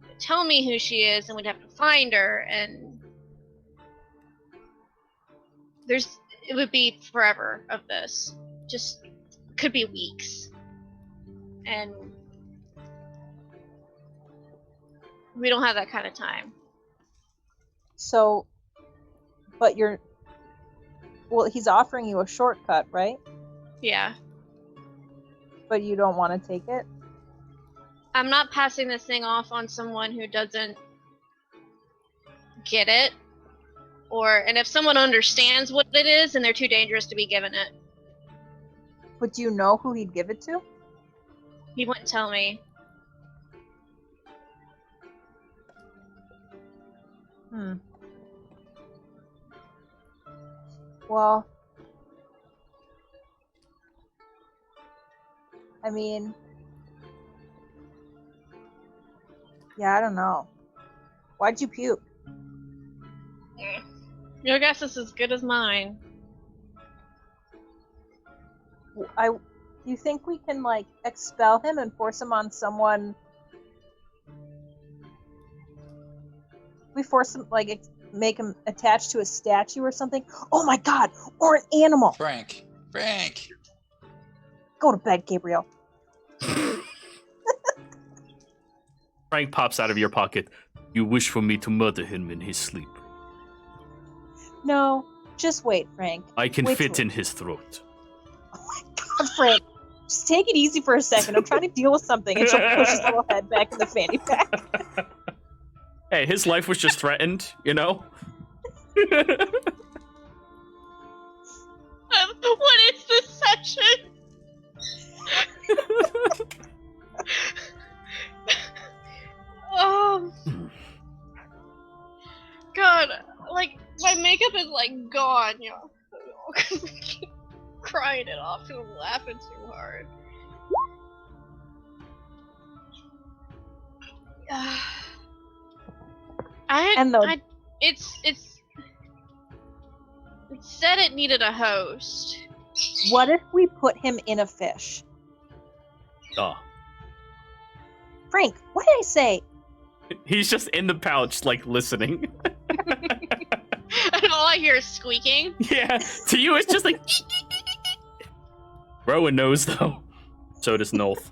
would tell me who she is, and we'd have to find her, and it would be forever of this. Just could be weeks. And we don't have that kind of time. So, but he's offering you a shortcut, right? Yeah. But you don't want to take it? I'm not passing this thing off on someone who doesn't get it. And if someone understands what it is, then they're too dangerous to be given it. But do you know who he'd give it to? He wouldn't tell me. Well, I mean, yeah, I don't know. Why'd you puke? Your guess is as good as mine. Do you think we can, like, expel him and force him on someone? We force him, like, make him attached to a statue or something? Oh my god! Or an animal! Frank! Go to bed, Gabriel. Frank pops out of your pocket. You wish for me to murder him in his sleep. No, just wait, Frank. I can Wait fit till- in his throat. Oh my god, Frank. Just take it easy for a second. I'm trying to deal with something. And she'll push his little head back in the fanny pack. Hey, his life was just threatened, you know? What is this session? God, like my makeup is like gone, you know, because I keep crying it off and I'm laughing too hard. It said it needed a host. What if we put him in a fish? Oh. Frank, what did I say? He's just in the pouch, like, listening. And all I hear is squeaking. Yeah, to you it's just like... Rowan knows, though. So does Nolth.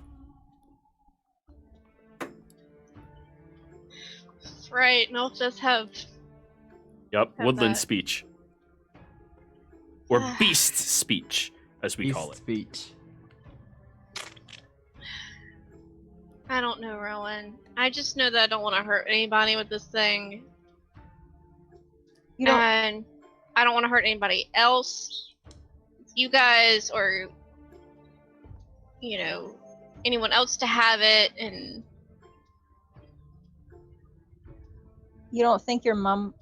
That's right, Nolf does have... Yep, woodland that. speech. Or beast speech, as we call it. Speech. I don't know, Rowan. I just know that I don't want to hurt anybody with this thing. And I don't want to hurt anybody else. You guys, or, you know, anyone else to have it, and... You don't think your mom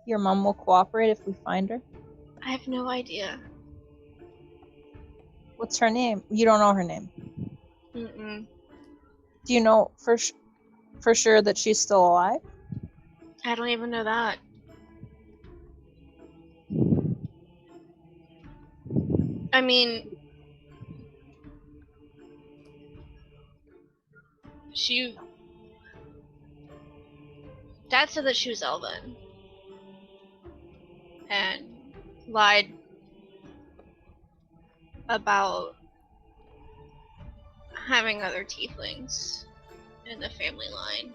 will cooperate if we find her? I have no idea. What's her name? You don't know her name. Mm-mm. Do you know for sure that she's still alive? I don't even know that. I mean, Dad said that she was Elven. And lied about having other tieflings in the family line.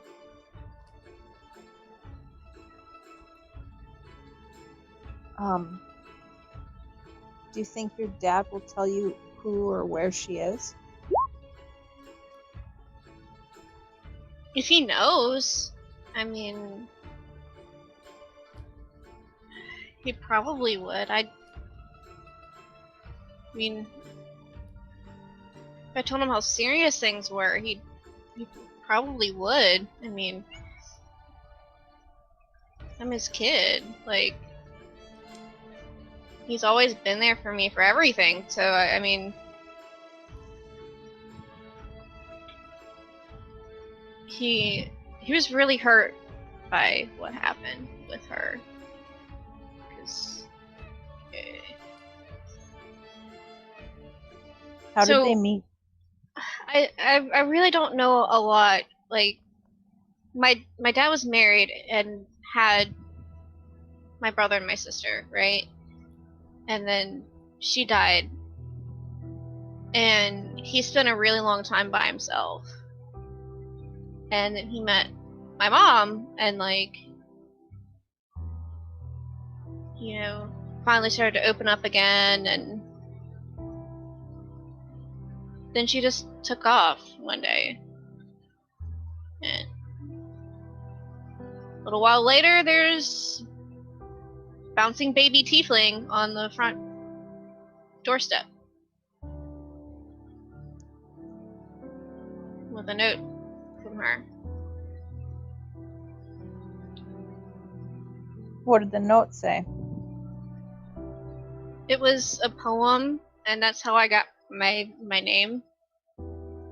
Do you think your dad will tell you who or where she is? If he knows, I mean, he probably would. I mean, if I told him how serious things were, he probably would. I mean, I'm his kid. Like, he's always been there for me for everything. So, I mean, he was really hurt by what happened with her. How did they meet? I really don't know a lot. Like, my dad was married and had my brother and my sister, right? And then she died. And he spent a really long time by himself. And then he met my mom and, like, you know, finally started to open up again, and then she just took off one day. And a little while later, there's bouncing baby tiefling on the front doorstep with a note from her. What did the note say? It was a poem, and that's how I got my name.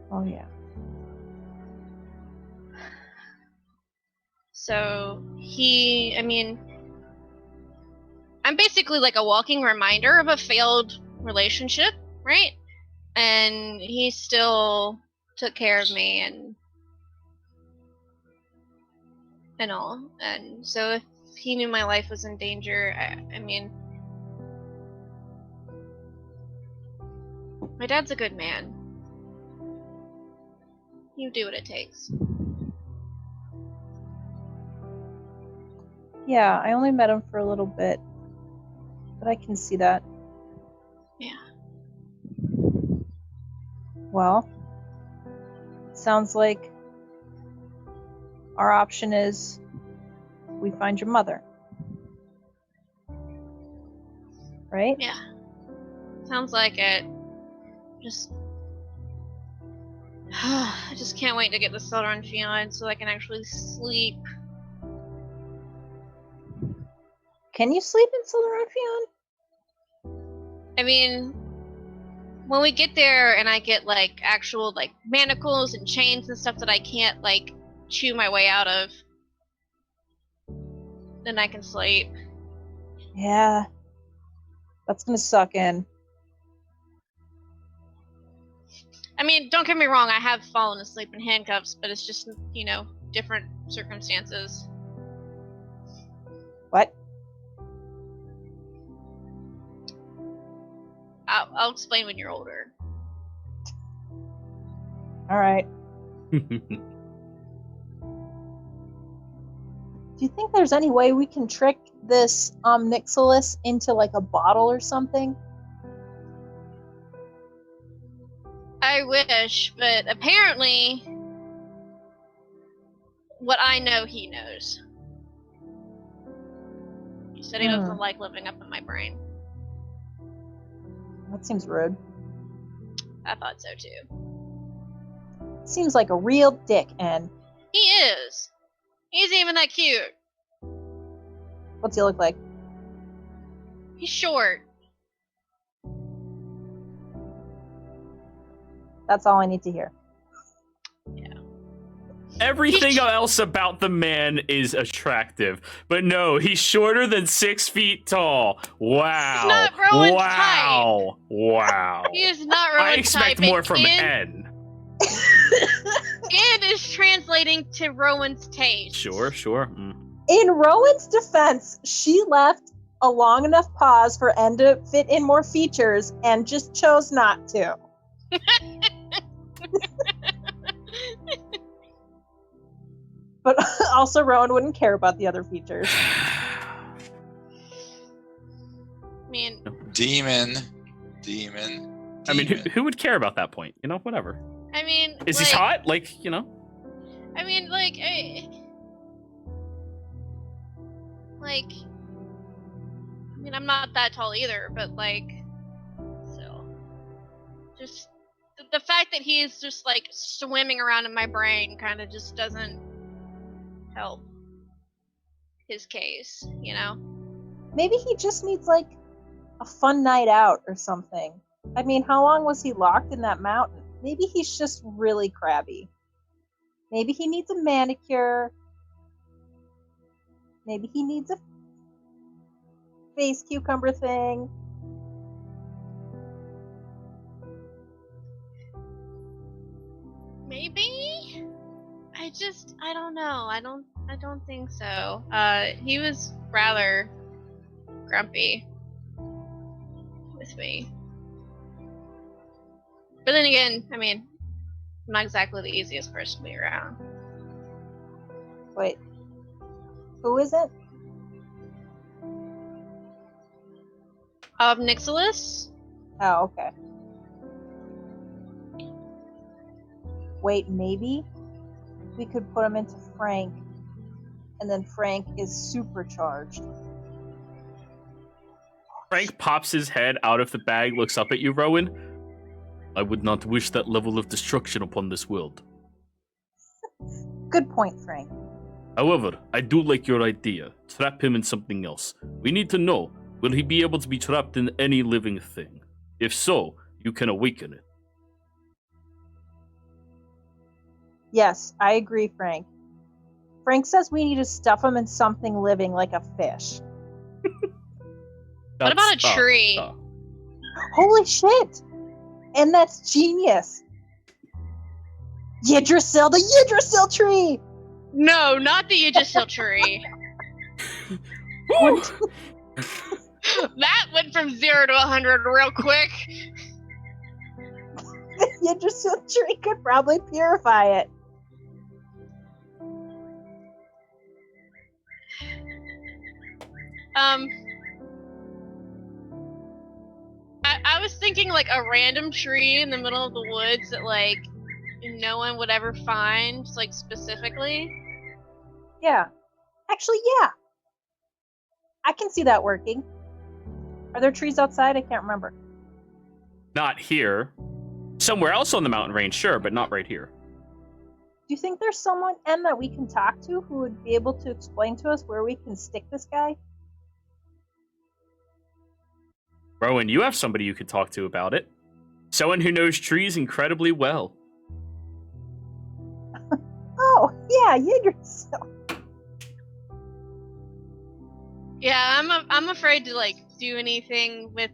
Oh yeah. So I mean, I'm basically like a walking reminder of a failed relationship, right? And he still took care of me and all. And so if he knew my life was in danger, I mean, my dad's a good man. He'll do what it takes. Yeah, I only met him for a little bit. But I can see that. Yeah. Well, sounds like our option is we find your mother. Right? Yeah. Sounds like it. Just I just can't wait to get the Solemn on so I can actually sleep. Can you sleep in Solemn? I mean, when we get there and I get like actual like manacles and chains and stuff that I can't like chew my way out of, then I can sleep. Yeah. That's gonna suck in. I mean, don't get me wrong, I have fallen asleep in handcuffs, but it's just, different circumstances. What? I'll explain when you're older. Alright. Do you think there's any way we can trick this Nixilis into like a bottle or something? I wish, but apparently what I know he knows. He said he doesn't like living up in my brain. That seems rude. I thought so too. Seems like a real dick, and He is. He's even that cute. what's he look like? He's short. That's all I need to hear. Everything else about the man is attractive, but no, he's shorter than 6 feet tall. Wow. He's not Rowan's wow. Wow. He is not Rowan's I expect type. more from N. N. N is translating to Rowan's taste. Sure. In Rowan's defense, she left a long enough pause for N to fit in more features and just chose not to. But also, Rowan wouldn't care about the other features. I mean, Demon. I mean, who would care about that point? Whatever. Is he hot? I mean, I'm not that tall either, but still, just the fact that he's just swimming around in my brain kind of just doesn't help his case, Maybe he just needs a fun night out or something. I mean, how long was he locked in that mountain? Maybe he's just really crabby. Maybe he needs a manicure. Maybe he needs a face cucumber thing. Maybe? I don't know. I don't think so. He was rather grumpy with me. But then again, I mean, I'm not exactly the easiest person to be around. Wait. Who is it? Nixilis? Oh, okay. Wait, maybe we could put him into Frank, and then Frank is supercharged. Frank pops his head out of the bag, looks up at you, Rowan. I would not wish that level of destruction upon this world. Good point, Frank. However, I do like your idea. Trap him in something else. We need to know, will he be able to be trapped in any living thing? If so, you can awaken it. Yes, I agree, Frank. Frank says we need to stuff him in something living like a fish. What about a tree? Holy shit! And that's genius! Yggdrasil, the Yggdrasil tree! No, not the Yggdrasil tree. That went from 0 to 100 real quick. The Yggdrasil tree could probably purify it. I was thinking like a random tree in the middle of the woods that like no one would ever find, like specifically. Yeah. Actually, yeah. I can see that working. Are there trees outside? I can't remember. Not here. Somewhere else on the mountain range, sure, but not right here. Do you think there's someone, Em, that we can talk to who would be able to explain to us where we can stick this guy? Rowan, you have somebody you could talk to about it. Someone who knows trees incredibly well. Oh, yeah, Yggdrasil. Yeah, I'm afraid to like do anything with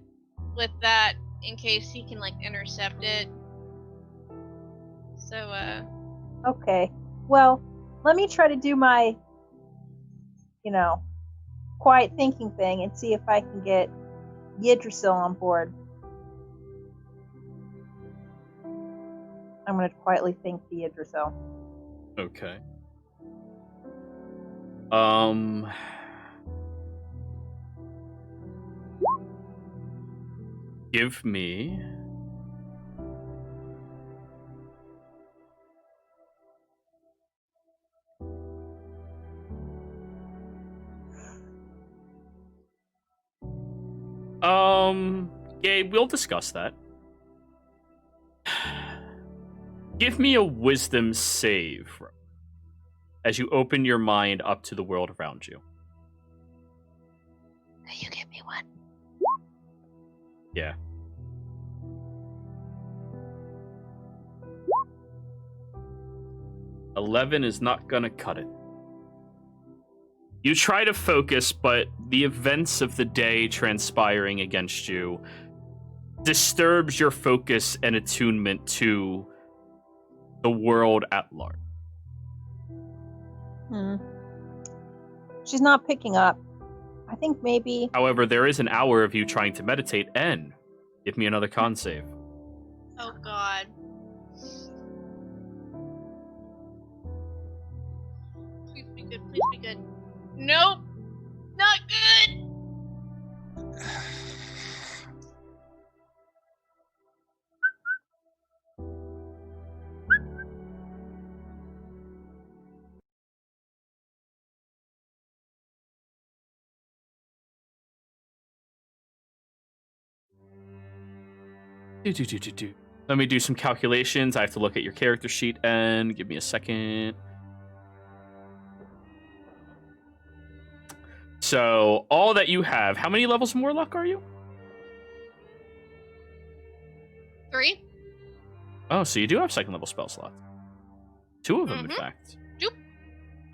that in case he can like intercept it. So Okay. Well, let me try to do my, quiet thinking thing and see if I can get Yggdrasil on board. I'm going to quietly think the Yggdrasil. Okay. Give me... Gabe, we'll discuss that. Give me a wisdom save as you open your mind up to the world around you. Can you give me one? Yeah. $11 is not gonna cut it. You try to focus, but the events of the day transpiring against you disturbs your focus and attunement to the world at large. She's not picking up. I think maybe... However, there is an hour of you trying to meditate, and give me another con save. oh god. Please be good, please be good. Nope! Not good! Let me do some calculations. I have to look at your character sheet, and give me a second. So, all that you have, how many levels of Warlock are you? 3? Oh, so you do have second level spell slots. 2 of them, in Mhm. fact. Yep.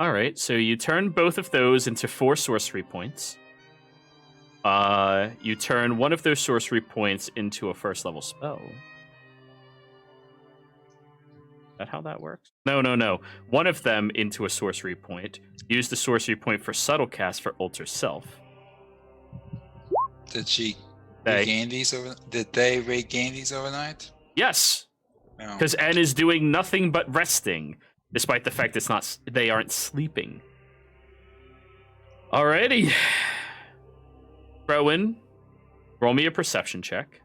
Alright, so you turn both of those into 4 sorcery points. You turn one of those sorcery points into a first level spell. Is that how that works? No. One of them into a sorcery point. Use the sorcery point for subtle cast for alter self. Did she They- regain these over? Did they regain these overnight? Yes, No. because N is doing nothing but resting, despite the fact they aren't sleeping. Alrighty. Rowan, roll me a perception check.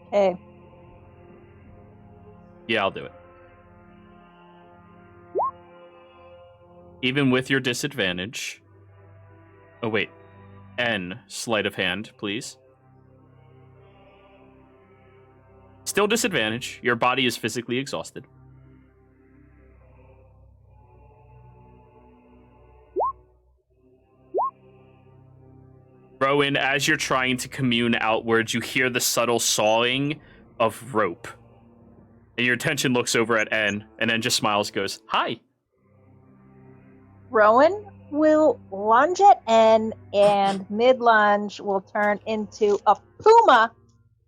Okay. Yeah, I'll do it. Even with your disadvantage. Oh, wait. N, sleight of hand, please. Still disadvantage. Your body is physically exhausted. Rowan, as you're trying to commune outwards, you hear the subtle sawing of rope. And your attention looks over at N, and N just smiles, goes, "Hi." Rowan will lunge at N, and mid-lunge will turn into a puma.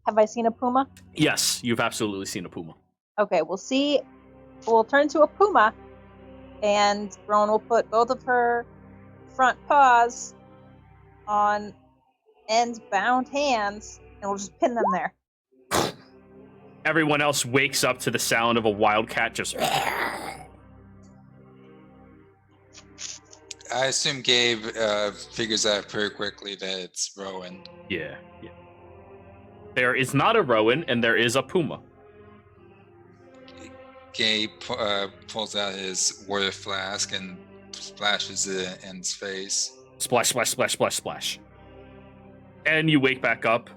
Have I seen a puma? Yes, you've absolutely seen a puma. Okay, we'll see. We'll turn to a puma, and Rowan will put both of her front paws on N's bound hands, and we'll just pin them there. Everyone else wakes up to the sound of a wildcat just... I assume Gabe figures out pretty quickly that it's Rowan. Yeah. There is not a Rowan, and there is a Puma. Gabe pulls out his water flask and splashes it in his face. Splash, splash, splash, splash, splash. And you wake back up.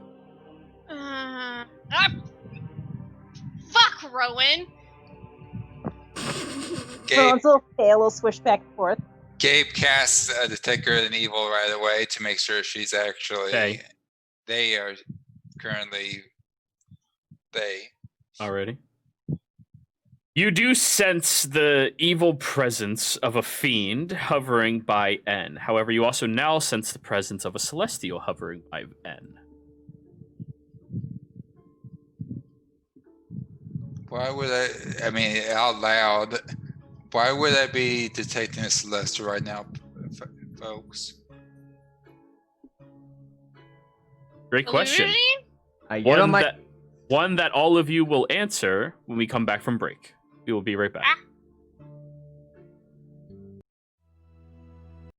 Fuck, Rowan! Gabe, Rowan's a little pale, will swish back and forth. Gabe casts Detect Good and Evil right away to make sure she's actually. They are currently. Already. You do sense the evil presence of a fiend hovering by N. However, you also now sense the presence of a celestial hovering by N. Why would I mean, out loud, why would I be detecting a celestial right now, folks? Great question. Illusion? I get on my. One that all of you will answer when we come back from break. We will be right back.